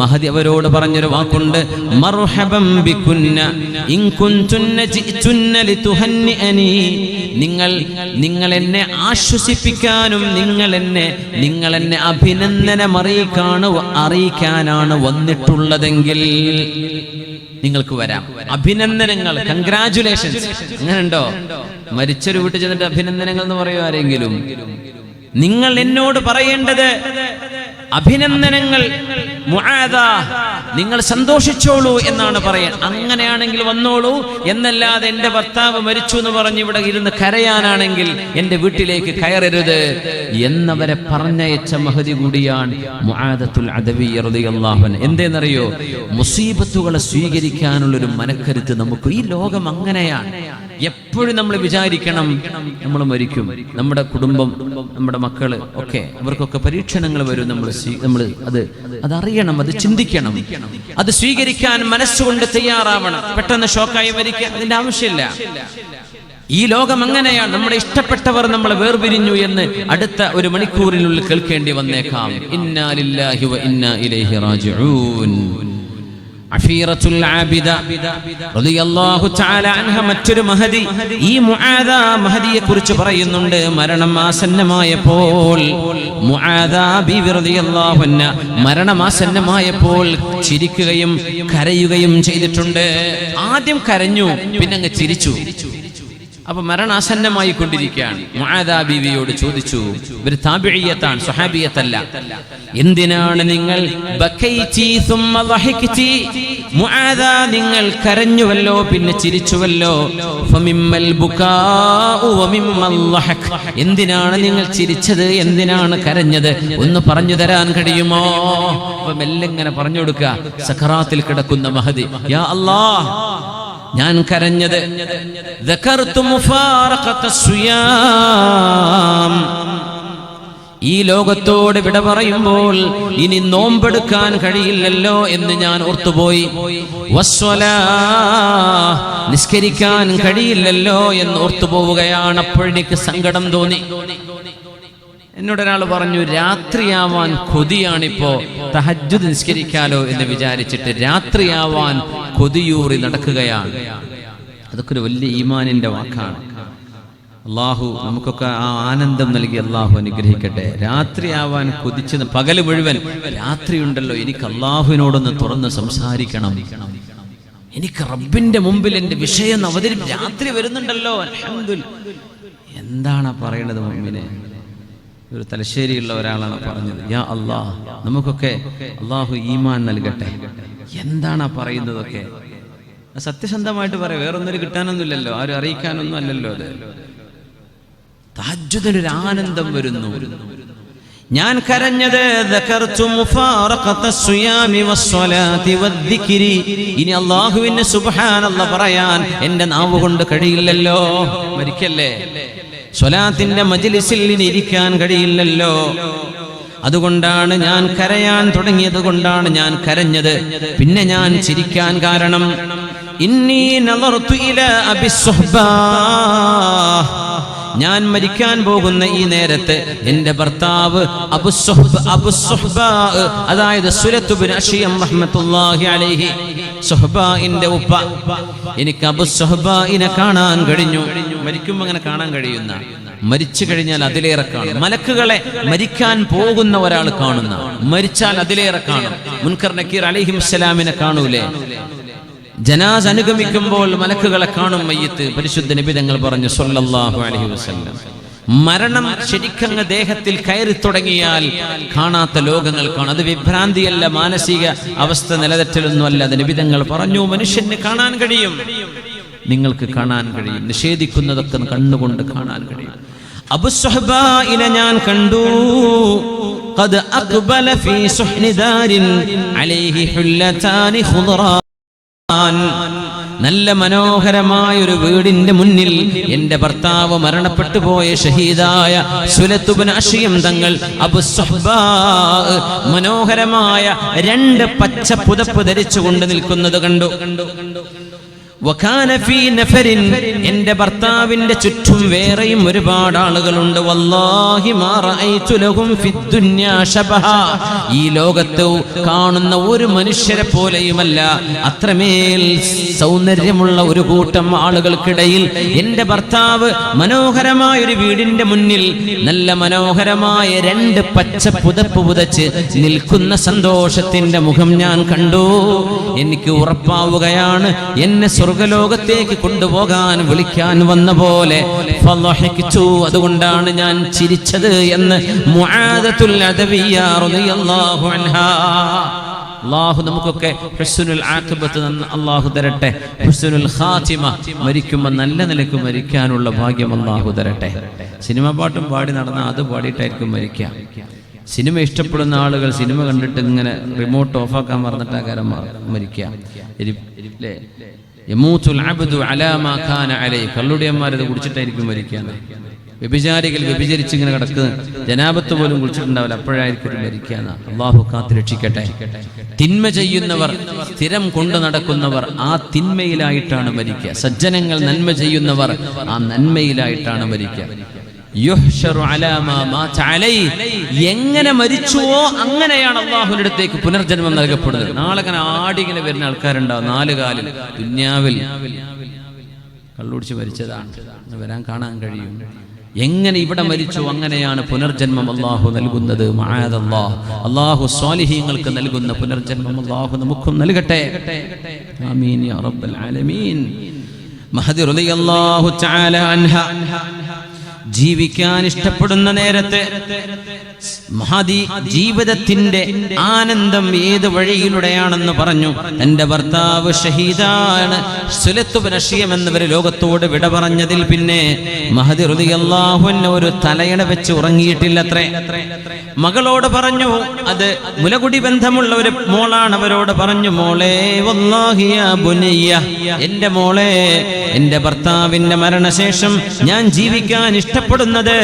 മഹദി അവരോട് പറഞ്ഞൊരു വാക്കുണ്ട്, മർഹബൻ ബികുന്ന ഇൻ കുൻതുന്ന ജിതുന്ന ലിതുഹന്നിഅനി. നിങ്ങൾ എന്നെ ആശ്വസിപ്പിക്കാനും നിങ്ങൾ എന്നെ അഭിനന്ദനം അറിയിക്കാനാണ് വന്നിട്ടുള്ളതെങ്കിൽ നിങ്ങൾക്ക് വരാം. അഭിനന്ദനങ്ങൾ, കൺഗ്രാജുലേഷൻസ്. അങ്ങനെ ഉണ്ടോ? മരിച്ചൊരു വീട്ടിൽ ചെന്നിട്ട് അഭിനന്ദനങ്ങൾ എന്ന് പറയുമോ ആരെങ്കിലും? നിങ്ങൾ എന്നോട് പറയേണ്ടത് അഭിനന്ദനങ്ങൾ, മുആദ നിങ്ങൾ സന്തോഷിച്ചോളൂ എന്നാണ് പറയാൻ. അങ്ങനെയാണെങ്കിൽ വന്നോളൂ എന്നല്ലാതെ എൻ്റെ ഭർത്താവ് മരിച്ചു എന്ന് പറഞ്ഞ് ഇവിടെ ഇരുന്ന് കരയാനാണെങ്കിൽ എൻ്റെ വീട്ടിലേക്ക് കയറരുത് എന്നവരെ പറഞ്ഞയച്ച മഹദി കൂടിയാണ് മുആദത്തുൽ അദവിയ്യ റളിയല്ലാഹു അൻഹ. എന്തേന്നറിയോ? മുസീബത്തുകളെ സ്വീകരിക്കാനുള്ളൊരു മനക്കരുത്ത് നമുക്ക്. ഈ ലോകം അങ്ങനെയാണ്. എപ്പോഴും നമ്മൾ വിചാരിക്കണം നമ്മൾ മരിക്കും, നമ്മുടെ കുടുംബം, നമ്മുടെ മക്കള് ഒക്കെ, അവർക്കൊക്കെ പരീക്ഷണങ്ങൾ വരും. നമ്മൾ അതറിയണം, അത് ചിന്തിക്കണം, അത് സ്വീകരിക്കാൻ മനസ്സുകൊണ്ട് തയ്യാറാവണം. പെട്ടെന്ന് ഷോക്കായി മരിക്കുക, അതിന്റെ ആവശ്യമില്ല. ഈ ലോകം അങ്ങനെയാണ്. നമ്മുടെ ഇഷ്ടപ്പെട്ടവർ നമ്മളെ വേർപിരിഞ്ഞു എന്ന് അടുത്ത 1 മണിക്കൂറിനുള്ളിൽ കേൾക്കേണ്ടി വന്നേക്കാം. ഇന്നാ ലില്ലാഹി വ ഇന്നാ ഇലൈഹി റാജിഊൻ. അഫീറത്തുൽ ആബിദ റളിയല്ലാഹു തആല അൻഹ മറ്റൊരു മഹദി. ഈ മുആദ മഹദിയെ കുറിച്ച് പറയുന്നുണ്ട്. മരണം ആസന്നമായപ്പോൾ മുആദ ബിവി റളിയല്ലാഹു അൻഹ മരണമാസന്നമായപ്പോൾ ചിരിക്കുകയും കരയുകയും ചെയ്തിട്ടുണ്ട്. ആദ്യം കരഞ്ഞു, പിന്നെ അങ്ങ് ചിരിച്ചു. അപ്പൊ മരണാസന്നമായി കൊണ്ടിരിക്കുകയാണ്. മുആദ ബീവിയോട് ചോദിച്ചു, ഇവർ താബിഈയത്താണ്, സ്വഹാബിയത്തല്ല, എന്തിനാണ് നിങ്ങൾ ബക്കൈതി സുമ്മ ദഹക്തി, മുആദ നിങ്ങൾ കരഞ്ഞുവല്ലോ പിന്നെ ചിരിച്ചുവല്ലോ, ഫമിമ്മൽ ബുകാഉ വമിമ്മൽ ദഹക്, എന്തിനാണ് നിങ്ങൾ ചിരിച്ചത്, എന്തിനാണ് കരഞ്ഞത്, ഒന്ന് പറഞ്ഞു തരാൻ കഴിയുമോ? അപ്പൊ മെല്ലെ ഇങ്ങനെ പറഞ്ഞു കൊടുക്കുക. സക്കറാത്തിൽ കിടക്കുന്ന മഹദി, യാ അല്ലാഹ്, ഞാൻ കരഞ്ഞത് ഈ ലോകത്തോട് വിട പറയുമ്പോൾ ഇനി നോമ്പെടുക്കാൻ കഴിയില്ലല്ലോ എന്ന് ഞാൻ ഓർത്തുപോയി, നിസ്കരിക്കാൻ കഴിയില്ലല്ലോ എന്ന് ഓർത്തുപോവുകയാണ്. അപ്പോഴെനിക്ക് സങ്കടം തോന്നി. എന്നോടൊരാൾ പറഞ്ഞു, രാത്രിയാവാൻ കൊതിയാണിപ്പോ, തഹജ്ജുദ് നിസ്കരിക്കാലോ എന്ന് വിചാരിച്ചിട്ട് രാത്രിയാവാൻ കൊതിയൂറി നടക്കുകയാണ്. അതൊക്കെ ഒരു വലിയ ഈമാനിന്റെ വാക്കാണ്. അള്ളാഹു നമുക്കൊക്കെ ആ ആനന്ദം നൽകി അള്ളാഹു അനുഗ്രഹിക്കട്ടെ. രാത്രിയാവാൻ കൊതിച്ച് പകല് മുഴുവൻ രാത്രിയുണ്ടല്ലോ, എനിക്ക് അള്ളാഹുവിനോടൊന്ന് തുറന്ന് സംസാരിക്കണം, എനിക്ക് റബ്ബിന്റെ മുമ്പിൽ എന്റെ വിഷയം രാത്രി വരുന്നുണ്ടല്ലോ, അൽഹംദുലില്ലാഹ്. എന്താണ് പറയണത് മുഅ്മിനെ? ഒരു തലശ്ശേരിയുള്ള ഒരാളാണ് പറഞ്ഞത്, യാ അല്ലാഹ്, നമുക്കൊക്കെ അള്ളാഹു ഈമാൻ നൽകട്ടെ. എന്താണ് പറയുന്നതൊക്കെ? സത്യസന്ധമായിട്ട് പറയാം, വേറൊന്നും കിട്ടാനൊന്നുമില്ലല്ലോ, ആരും അറിയിക്കാനൊന്നും അല്ലല്ലോ. അത് തഹജ്ജുദിനൊരു ആനന്ദം വരുന്നു. ഞാൻ കരഞ്ഞത് ഇനി അള്ളാഹുവിന് സുബ്ഹാനല്ലാഹ് പറയാൻ എന്റെ നാവ് കൊണ്ട് കഴിയില്ലല്ലോ. മരിക്കല്ലേ, സ്വലാത്തിന്റെ മജ്ലിസിൽ ഇനി ഇരിക്കാൻ കഴിയില്ലല്ലോ. അതുകൊണ്ടാണ് ഞാൻ കരയാൻ തുടങ്ങിയത്, കൊണ്ടാണ് ഞാൻ കരഞ്ഞത്. പിന്നെ ഞാൻ ചിരിക്കാൻ കാരണം, ഇന്നി നളർതു ഇലാ അബി സുഹ്ബാ, ഞാൻ മരിക്കാൻ പോകുന്ന ഈ നേരത്ത് എന്റെ ഭർത്താവ് അബു സുഹ്ബാ, അതായത് സുലത്ത് ബിൻ അശ്യം റഹ്മത്തുള്ളാഹി അലൈഹി, സുഹ്ബാഇന്റെ ഉപ്പ, എനിക്ക് അബു സുഹ്ബാഇനെ കാണാൻ കഴിഞ്ഞു. മരിക്കുമ്പോൾ അങ്ങനെ കാണാൻ കഴിയുന്ന, മരിച്ചു കഴിഞ്ഞാൽ അതിലേറെ കാണും. മലക്കുകളെ മരിക്കാൻ പോകുന്ന ഒരാൾ കാണുന്ന, മരിച്ചാൽ അതിലേറെ കാണും. മുൻകർ നക്കീർ അലൈഹിസ്സലാമിനെ കാണൂലേ? ജനാസ അനുഗമിക്കുമ്പോൾ മലക്കുകളെ കാണും മയ്യിത്ത്. പരിശുദ്ധ നബി തങ്ങൾ പറഞ്ഞു സ്വല്ലല്ലാഹു അലൈഹി വസല്ലം, മരണം ശരിക്കങ്ങ് ദേഹത്തിൽ കയറി തുടങ്ങിയാൽ കാണാത്ത ലോകങ്ങൾ കാണും. അത് വിഭ്രാന്തിയല്ല, മാനസിക അവസ്ഥ നിലതെറ്റലൊന്നും അല്ല. അത് നബി തങ്ങൾ പറഞ്ഞു, മനുഷ്യന് കാണാൻ കഴിയും, നിങ്ങൾക്ക് കാണാൻ കഴിയും, നിഷേധിക്കുന്നതൊക്കെ കണ്ണുകൊണ്ട് കാണാൻ കഴിയും. അബു സുഹ്ബാഇനെ ഞാൻ കണ്ടു. ഖദ് അഖ്ബല ഫീ സുഹ്നി ദാരിൻ അലൈഹി ഹുല്ലതാനി ഖുദ്റാൻ, നല്ല മനോഹരമായ ഒരു വീടിന്റെ മുന്നിൽ എന്റെ ഭർത്താവ് മരണപ്പെട്ടു പോയ ഷഹീദായ സുലത്ത് ബിൻ അശ്യം തങ്ങൾ അബു സുഹ്ബാ മനോഹരമായ 2 പച്ച പുതപ്പ് ധരിച്ചുകൊണ്ട് നിൽക്കുന്നത് കണ്ടു. എന്റെ ഭർത്താവിന്റെ ചുറ്റും വേറെയും ഒരുപാട് ആളുകളുണ്ട്. വല്ലാഹി മാ റഅയ്തു ലഹും ഫിദ്ദുന്യാ ശബഹ, ഈ ലോകത്ത് കാണുന്ന ഒരു മനുഷ്യരെ പോലെയുമല്ല, അത്രമേൽ സൗന്ദര്യമുള്ള ഒരു കൂട്ടം ആളുകൾക്കിടയിൽ എന്റെ ഭർത്താവ് മനോഹരമായ ഒരു വീടിന്റെ മുന്നിൽ നല്ല മനോഹരമായ 2 പച്ച പുതപ്പ് പുതച്ച് നിൽക്കുന്ന സന്തോഷത്തിന്റെ മുഖം ഞാൻ കണ്ടു. എനിക്ക് ഉറപ്പാവുകയാണ്, എന്നെ സ്വർഗലോകത്തേക്ക് കൊണ്ടുപോകാൻ വിളിക്കാൻ വന്ന പോലെ. അതുകൊണ്ടാണ് ഞാൻ ചിരിച്ചത് എന്ന് മുആദത്തുൽ അദവിയ്യ റളിയല്ലാഹു അൻഹാ. അല്ലാഹു നമുക്കൊക്കെ ഹുസ്നുൽ ആഖിബത്ത് അല്ലാഹു തരട്ടെ, ഹുസ്നുൽ ഖാതിമ, മരിക്കുമ്പോൾ നല്ല നിലയ്ക്ക് മരിക്കാനുള്ള ഭാഗ്യം അല്ലാഹു തരട്ടെ. സിനിമ പാട്ടും പാടി നടന്നാൽ അത് പാടിയിട്ടായിരിക്കും മരിക്കുക. സിനിമ ഇഷ്ടപ്പെടുന്ന ആളുകൾ സിനിമ കണ്ടിട്ട് ഇങ്ങനെ റിമോട്ട് ഓഫാക്കാൻ മറന്നിട്ട് ആകാരം മരിക്കുക. കള്ളുടിയന്മാരത് കുടിച്ചിട്ടായിരിക്കും മരിക്കുക. വ്യഭിചാരികൾ വ്യഭിചരിച്ച് ഇങ്ങനെ കിടക്കുന്ന ജനാപത്ത് പോലും കുടിച്ചിട്ടുണ്ടാവില്ല, അപ്പോഴായിരിക്കും മരിക്കുക. അള്ളാഹു കാത്ത് രക്ഷിക്കട്ടെ. തിന്മ ചെയ്യുന്നവർ, സ്ഥിരം കൊണ്ടു നടക്കുന്നവർ ആ തിന്മയിലായിട്ടാണ് മരിക്കുക. സജ്ജനങ്ങൾ നന്മ ചെയ്യുന്നവർ ആ നന്മയിലായിട്ടാണ് മരിക്കുക. എങ്ങനെ മരിച്ചുവോ അങ്ങനെയാണ് അള്ളാഹുവിന്റെ അടുത്തേക്ക് പുനർജന്മം നൽകപ്പെടുന്നത്. നാളെ അങ്ങനെ ആടിങ്ങനെ വരുന്ന ആൾക്കാരുണ്ടാവും, 4 കാലിൽ ദുന്യാവിൽ കള്ളുടിച്ച് മരിച്ചതാണ്, വരാൻ കാണാൻ കഴിയും. എങ്ങനെ ഇവിടെ മരിച്ചു അങ്ങനെയാണ് പുനർജന്മം അള്ളാഹു നൽകുന്നത്. മഅദല്ലാഹ്, അള്ളാഹു സ്വാലിഹീങ്ങൾക്ക് നൽകുന്ന പുനർജന്മം അള്ളാഹു നമുക്കും നൽകട്ടെ. ആമീൻ യാ റബ്ബൽ ആലമീൻ. മഹദി റളിയല്ലാഹു തആല അൻഹ ജീവിക്കാൻ ഇഷ്ടപ്പെടുന്ന നേരത്തെ മഹദി ജീവിതത്തിന്റെ ആനന്ദം ഏത് വഴിയിലൂടെയാണെന്ന് പറഞ്ഞു. എന്റെ ഭർത്താവ് ഷഹീദാണ്, സുലത്ത് ബിൻ അഷ്യം എന്നിവർ ലോകത്തോട് വിട പറഞ്ഞതിൽ പിന്നെ മഹദി റളിയല്ലാഹു അൻഹു ഒരു തലയണ വെച്ച് ഉറങ്ങിയിട്ടില്ലത്രേ. മകളോട് പറഞ്ഞു, അത് മുലകുടി ബന്ധമുള്ള ഒരു മോളാണ്, അവരോട് പറഞ്ഞു, മോളെ വല്ലാഹി യാ ബുനയ്യ, എന്റെ മോളെ, എന്റെ ഭർത്താവിന്റെ മരണശേഷം ഞാൻ ജീവിക്കാൻ ഇഷ്ടപ്പെടുന്നത്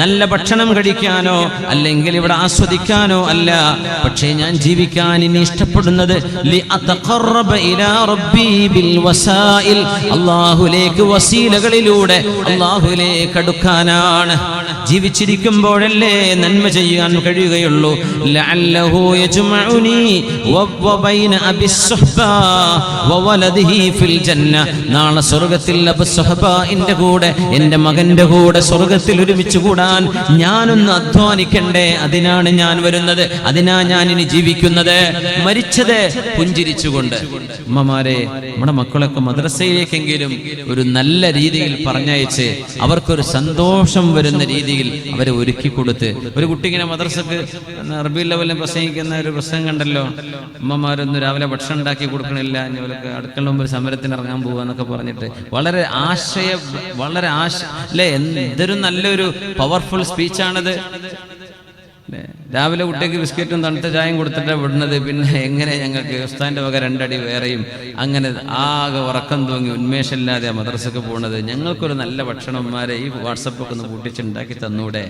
നല്ല ഭക്ഷണം കഴിക്കാനോ അല്ലെങ്കിൽ ഇവിടെ ആസ്വദിക്കാനോ അല്ല, പക്ഷേ ഞാൻ ജീവിക്കാൻ ഇനി ഇഷ്ടപ്പെടുന്നത് അല്ലാഹുവിലേക്ക് വസീലകളിലൂടെ അല്ലാഹുവിലേക്ക് അടുക്കാനാണ്. ജീവിച്ചിരിക്കുമ്പോഴല്ലേ നന്മ ചെയ്യാൻ കഴിയുകയുള്ളൂ. ലഅല്ലഹു യജ്മഉനി വബൈന അബിസ്സുഹ്ബ വവലദിഹി ഫിൽ ജന്ന, നാളെ സ്വർഗ്ഗത്തിൽ അബുസ്സുഹ്ബന്റെ കൂടെ എൻ്റെ മകന്റെ കൂടെ സ്വർഗ്ഗത്തിൽ ഒരുമിച്ച് കൂടാൻ ഞാനൊന്ന് അധ്വാനിക്കണ്ടേ, അതിനാണ് ഞാൻ വരുന്നത്, അതിനാ ഞാൻ ഇനി ജീവിക്കുന്നത്. മരിച്ചത് പുഞ്ചിരിച്ചുകൊണ്ട്. ഉമ്മമാരെ, നമ്മുടെ മക്കളൊക്കെ മദ്രസയിലേക്കെങ്കിലും ഒരു നല്ല രീതിയിൽ പറഞ്ഞയച്ച് അവർക്കൊരു സന്തോഷം വരുന്ന രീതിയിൽ അവരെ ഒരുക്കി കൊടുത്ത്. ഒരു കുട്ടി ഇങ്ങനെ മദ്രസക്ക് റബീഉൽ അവ്വലിന് പ്രസംഗിക്കുന്ന ഒരു പ്രസംഗം കണ്ടല്ലോ, ഉമ്മമാരൊന്നും രാവിലെ ഭക്ഷണം ഉണ്ടാക്കി കൊടുക്കണില്ല, ഇവർക്ക് അടുക്കള മുമ്പ് സമരത്തിന് ഇറങ്ങാൻ പോവുക എന്നൊക്കെ പറഞ്ഞിട്ട് വളരെ അല്ലേ, എന്തൊരു നല്ലൊരു പവർഫുൾ സ്പീച്ചാണത്. രാവിലെ കുട്ടിക്ക് ബിസ്ക്കറ്റും തണുത്ത ചായയും കൊടുത്തിട്ട് വിടുന്നത്, പിന്നെ എങ്ങനെ ഞങ്ങൾക്ക് ഉസ്താദിന്റെ വക രണ്ടടി വേറെയും, അങ്ങനെ ആകെ ഉറക്കം തൂങ്ങി ഉന്മേഷമില്ലാതെ മദ്രസക്ക് പോകുന്നത്. ഞങ്ങൾക്കൊരു നല്ല ഭക്ഷണന്മാരെ ഈ വാട്സപ്പൊക്കെ ഒന്ന് കൂട്ടിച്ചുണ്ടാക്കി തന്നൂടെ,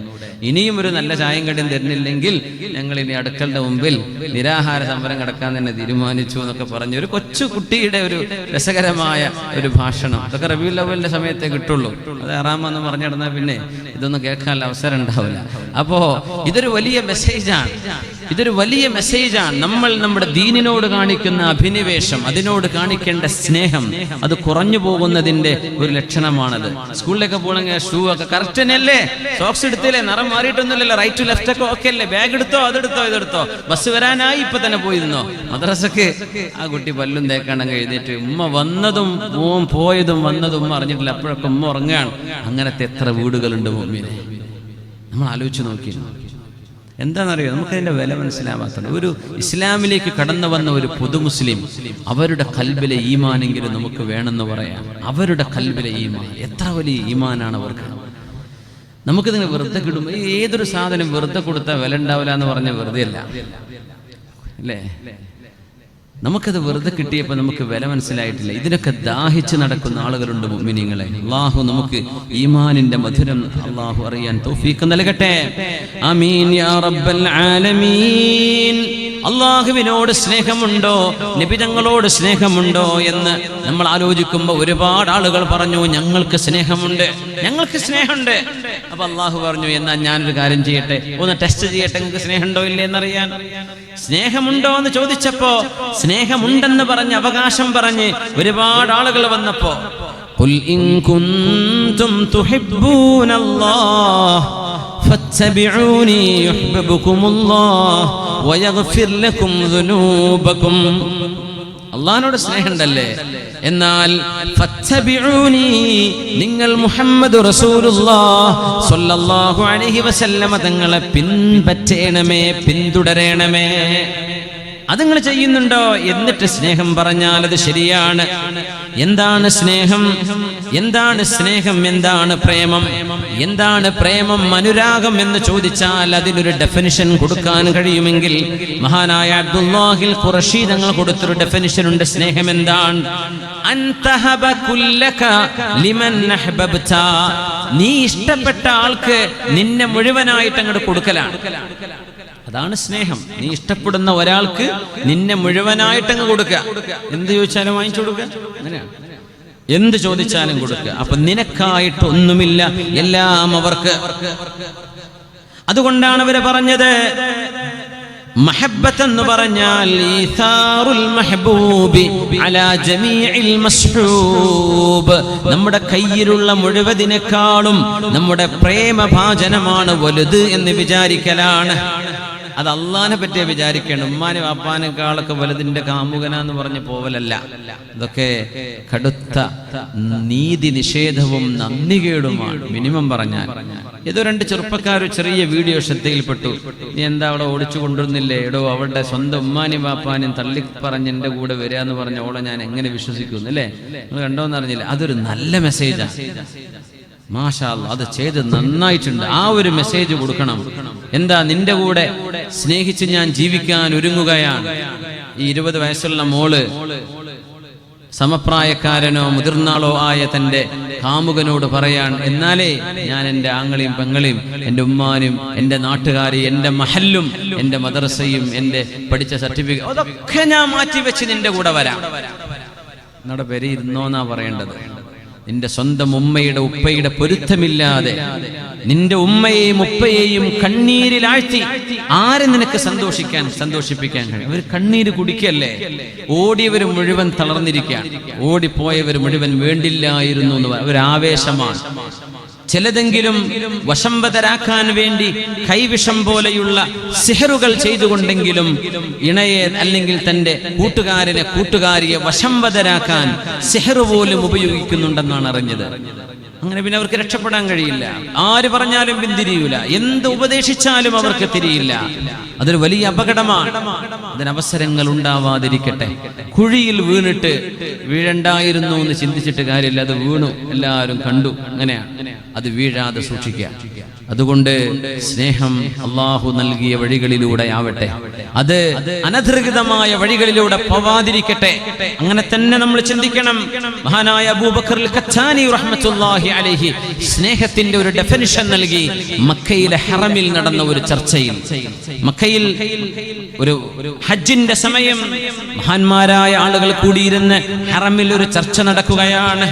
ഇനിയും ഒരു നല്ല ചായയും കടിയും തരുന്നില്ലെങ്കിൽ ഞങ്ങൾ ഇനി അടുക്കളുടെ മുമ്പിൽ നിരാഹാര സമരം കിടക്കാൻ തന്നെ തീരുമാനിച്ചു എന്നൊക്കെ പറഞ്ഞ് ഒരു കൊച്ചു കുട്ടിയുടെ ഒരു രസകരമായ ഒരു ഭാഷണം. അതൊക്കെ റബീഉൽ അവ്വലിന്റെ സമയത്തേ കിട്ടുള്ളൂ. അത് ഹറാമെന്ന് പറഞ്ഞിടന്നാൽ പിന്നെ ഇതൊന്നും കേൾക്കാനുള്ള അവസരം ഉണ്ടാവില്ല. അപ്പോ ഇതൊരു വലിയ മെസ്സേജാണ്. നമ്മൾ നമ്മുടെ ദീനിനോട് കാണിക്കുന്ന അഭിനിവേശം, അതിനോട് കാണിക്കേണ്ട സ്നേഹം, അത് കുറഞ്ഞു പോകുന്നതിന്റെ ഒരു ലക്ഷണമാണത്. സ്കൂളിലൊക്കെ പോകണമെങ്കിൽ ഷൂ ഒക്കെ കറക്റ്റ് തന്നെയല്ലേ, സോക്സ് എടുത്തില്ലേ, നിറം മാറിയിട്ടൊന്നുമില്ലല്ലോ, റൈറ്റ് ലെഫ്റ്റ് ഒക്കെ ഓക്കെ അല്ലേ, ബാഗ് എടുത്തോ, അതെടുത്തോ, ഇതെടുത്തോ, ബസ് വരാനായി ഇപ്പൊ തന്നെ പോയിരുന്നോ മദ്രസക്ക്. ആ കുട്ടി പല്ലും തേക്കാണെങ്കിൽ എഴുന്നേറ്റ് ഉമ്മ വന്നതും മോൻ പോയതും വന്നതും ഉമ്മ അറിഞ്ഞിട്ടില്ല, അപ്പോഴൊക്കെ ഉമ്മ ഉറങ്ങുകയാണ്. അങ്ങനത്തെ എത്ര വീടുകളുണ്ട് മുഅ്മിനെ, നമ്മൾ ആലോചിച്ച് നോക്കി. എന്താണെന്നറിയോ, നമുക്കതിൻ്റെ വില മനസ്സിലാവാത്തത്. ഒരു ഇസ്ലാമിലേക്ക് കടന്നു വന്ന ഒരു പുതു മുസ്ലിം, അവരുടെ കൽബിലെ ഈമാനെങ്കിലും നമുക്ക് വേണമെന്ന് പറയാം. അവരുടെ കൽബിലെ ഈമാൻ എത്ര വലിയ ഈമാനാണ് അവർക്ക്. നമുക്കിതിനെ വെറുതെ കിടുമ്പോൾ ഏതൊരു സാധനം വെറുതെ കൊടുത്താൽ വില ഉണ്ടാവില്ല എന്ന് പറഞ്ഞാൽ വെറുതെ അല്ല അല്ലേ. നമുക്കത് വെറുതെ കിട്ടിയപ്പോൾ നമുക്ക് വില മനസ്സിലായിട്ടില്ല. ഇതിനൊക്കെ ദാഹിച്ച് നടക്കുന്ന ആളുകളുണ്ട് മുഅ്മിനീങ്ങളെ. അല്ലാഹു നമുക്ക് ഈമാനിന്റെ മധുരം അല്ലാഹു അറിയാൻ തൗഫീഖ് നൽകട്ടെ. ആമീൻ യാ റബ്ബൽ ആലമീൻ. അള്ളാഹുവിനോട് സ്നേഹമുണ്ടോ, നബി തങ്ങളോട് സ്നേഹമുണ്ടോ എന്ന് നമ്മൾ ആലോചിക്കുമ്പോൾ ഒരുപാട് ആളുകൾ പറഞ്ഞു, ഞങ്ങൾക്ക് സ്നേഹമുണ്ട്, ഞങ്ങൾക്ക് സ്നേഹമുണ്ട്. അപ്പൊ അള്ളാഹു പറഞ്ഞു, എന്നാ ഞാനൊരു കാര്യം ചെയ്യട്ടെ, ഒന്ന് ടെസ്റ്റ് ചെയ്യട്ടെ, നിങ്ങൾക്ക് സ്നേഹമുണ്ടോ ഇല്ലേ എന്നറിയാൻ. സ്നേഹമുണ്ടോ എന്ന് ചോദിച്ചപ്പോ സ്നേഹമുണ്ടെന്ന് പറഞ്ഞ് അവകാശം പറഞ്ഞ് ഒരുപാട് ആളുകൾ വന്നപ്പോ, ഖുൽ ഇൻ കുൻതും തുഹിബ്ബൂനല്ലാഹ് ഫത്തബിഊനി യുഹ്ബിബുകുമുല്ലാഹ് വയഗ്ഫിർ ലക്കും ദുനൂബകും. അള്ളാഹിനോട് സ്നേഹമുണ്ടല്ലേ, എന്നാൽ ഫത്തബിഊനി, നിങ്ങൾ മുഹമ്മദ് റസൂലുള്ളാഹി സ്വല്ലല്ലാഹു അലൈഹി വസല്ലമ തങ്ങളെ പിൻപറ്റണമേ, പിന്തുടരണമേ. അത് നിങ്ങൾ ചെയ്യുന്നുണ്ടോ? എന്നിട്ട് സ്നേഹം പറഞ്ഞാൽ അത് ശരിയാണ്. എന്താണ് സ്നേഹം? എന്താണ് സ്നേഹം? എന്താണ് പ്രേമം? എന്താണ് പ്രേമം, അനുരാഗം എന്ന് ചോദിച്ചാൽ അതിനൊരു ഡെഫിനിഷൻ കൊടുക്കാൻ കഴിയുമെങ്കിൽ മഹാനായ അബ്ദുല്ലാഹിൽ ഖുറശി തങ്ങൾ കൊടുത്തൊരു ഡെഫിനിഷൻ ഉണ്ട്. സ്നേഹം എന്താണ്? അൻതഹബ കുല്ലക ലിമൻ അഹ്ബബ്ത, നീ ഇഷ്ടപ്പെട്ട ആൾക്ക് നിന്നെ മുഴുവനായിട്ട് അങ്ങോട്ട് കൊടുക്കലാണ്. അതാണ് സ്നേഹം. നീ ഇഷ്ടപ്പെടുന്ന ഒരാൾക്ക് നിന്നെ മുഴുവനായിട്ടങ്ങ് കൊടുക്കുക. എന്ത് ചോദിച്ചാലും വാങ്ങിച്ചു കൊടുക്കുക, അങ്ങനെയാണ്. എന്ത് ചോദിച്ചാലും കൊടുക്കുക. അപ്പൊ നിനക്കായിട്ട് ഒന്നുമില്ല, എല്ലാം അവർക്ക്. അതുകൊണ്ടാണ് അവര് പറഞ്ഞത് മഹബ്ബത്ത് എന്ന് പറഞ്ഞാൽ ഈഥാറുൽ മഹ്ബൂബി അലാ ജമീഇൽ മസ്ഹൂബ്, നമ്മുടെ കയ്യിലുള്ള മുഴുവതിനേക്കാളും നമ്മുടെ പ്രേമഭാജനമാണ് വലുത് എന്ന് വിചാരിക്കലാണ്. അത് അള്ളാഹിനെ പറ്റിയ വിചാരിക്കണം. ഉമ്മാനെ വാപ്പാനേക്കാളൊക്കെ വലുതിന്റെ കാമുകനാന്ന് പറഞ്ഞ് പോവലല്ല. ഇതൊക്കെ കടുത്ത നീതി നിഷേധവും നന്ദികേടുമാണ് മിനിമം പറഞ്ഞാൽ. ഏതോ 2 ചെറുപ്പക്കാർ ചെറിയ വീഡിയോ ശ്രദ്ധയിൽപ്പെട്ടു. നീ എന്താ അവിടെ ഓടിച്ചു കൊണ്ടുവരുന്നില്ലേ? എടോ, അവളുടെ സ്വന്തം ഉമ്മാനും വാപ്പാനും തള്ളി പറഞ്ഞ് എൻ്റെ കൂടെ വരിക എന്ന് പറഞ്ഞ ഓളെ ഞാൻ എങ്ങനെ വിശ്വസിക്കുന്നു അല്ലേ? നിങ്ങൾ കണ്ടോന്ന് അറിഞ്ഞില്ല. അതൊരു നല്ല മെസ്സേജാണ്. മാഷാ അല്ലാഹ്, അത് ചെയ്ത് നന്നായിട്ടുണ്ട്. ആ ഒരു മെസ്സേജ് കൊടുക്കണം. എന്താ, നിന്റെ കൂടെ സ്നേഹിച്ച് ഞാൻ ജീവിക്കാൻ ഒരുങ്ങുകയാണ്. ഈ 20 വയസ്സുള്ള മോള് സമപ്രായക്കാരനോ മുതിർന്നാളോ ആയ തന്റെ കാമുകനോട് പറയാൻ, എന്നാലേ ഞാൻ എൻ്റെ ആങ്ങളെയും പെങ്ങളെയും എൻ്റെ ഉമ്മാനും എൻ്റെ നാട്ടുകാരെയും എൻ്റെ മഹല്ലും എൻ്റെ മദ്രസയും എൻ്റെ പഠിച്ച സർട്ടിഫിക്കറ്റ് അതൊക്കെ ഞാൻ മാറ്റിവെച്ച് നിന്റെ കൂടെ വരാം. എന്നോട് പേര് ഇരുന്നോന്നാ പറയേണ്ടത്. നിന്റെ സ്വന്തം ഉമ്മയുടെ ഉപ്പയുടെ പൊരുത്തമില്ലാതെ നിന്റെ ഉമ്മയെയും ഉപ്പയെയും കണ്ണീരിലാഴ്ത്തി ആരെ നിനക്ക് സന്തോഷിപ്പിക്കാൻ കഴിയും? അവർ കണ്ണീര് കുടിക്കല്ലേ? ഓടിയവർ മുഴുവൻ തളർന്നിരിക്കുകയാണ്, ഓടിപ്പോയവർ മുഴുവൻ വേണ്ടില്ലായിരുന്നു എന്ന് ഒരാവേശമാണ്. ചിലതെങ്കിലും വശംവതരാക്കാൻ വേണ്ടി കൈവിഷം പോലെയുള്ള സിഹറുകൾ ചെയ്തുകൊണ്ടെങ്കിലും ഇണയെ അല്ലെങ്കിൽ തന്റെ കൂട്ടുകാരിയെ വശംവതരാക്കാൻ സിഹറ് പോലും ഉപയോഗിക്കുന്നുണ്ടെന്നാണ് അറിഞ്ഞത്. അങ്ങനെ പിന്നെ അവർക്ക് രക്ഷപ്പെടാൻ കഴിയില്ല. ആര് പറഞ്ഞാലും പിന്തിരിയൂല, എന്ത് ഉപദേശിച്ചാലും അവർക്ക് തിരിയില്ല. അതൊരു വലിയ അപകടമാണ്. അതിനവസരങ്ങൾ ഉണ്ടാവാതിരിക്കട്ടെ. കുഴിയിൽ വീണിട്ട് വീഴണ്ടായിരുന്നു എന്ന് ചിന്തിച്ചിട്ട് കാര്യമില്ല. അത് വീണു, എല്ലാവരും കണ്ടു. അങ്ങനെയാണ്. അത് വീഴാതെ സൂക്ഷിക്കുക. അതുകൊണ്ട് സ്നേഹം അള്ളാഹു നൽകിയ വഴികളിലൂടെ ആവട്ടെ, അത് അനധികൃതമായ വഴികളിലൂടെ പോവാതിരിക്കട്ടെ. അങ്ങനെ തന്നെ നമ്മൾ ചിന്തിക്കണം. മഹാനായ അബൂബക്കർ അൽ-ഖത്താനി റഹ്മത്തുള്ളാഹി അലൈഹി സ്നേഹത്തിന്റെ ഒരു ഡെഫിനിഷൻ നൽകി മക്കയിലെ ഹറമിൽ നടന്ന ഒരു ചർച്ചയിൽ. മക്കയിൽ ഒരു ഹജ്ജിന്റെ സമയം മഹാന്മാരായ ആളുകൾ കൂടിയിരുന്ന് ഹറമിൽ ഒരു ചർച്ച നടക്കുകയാണ്.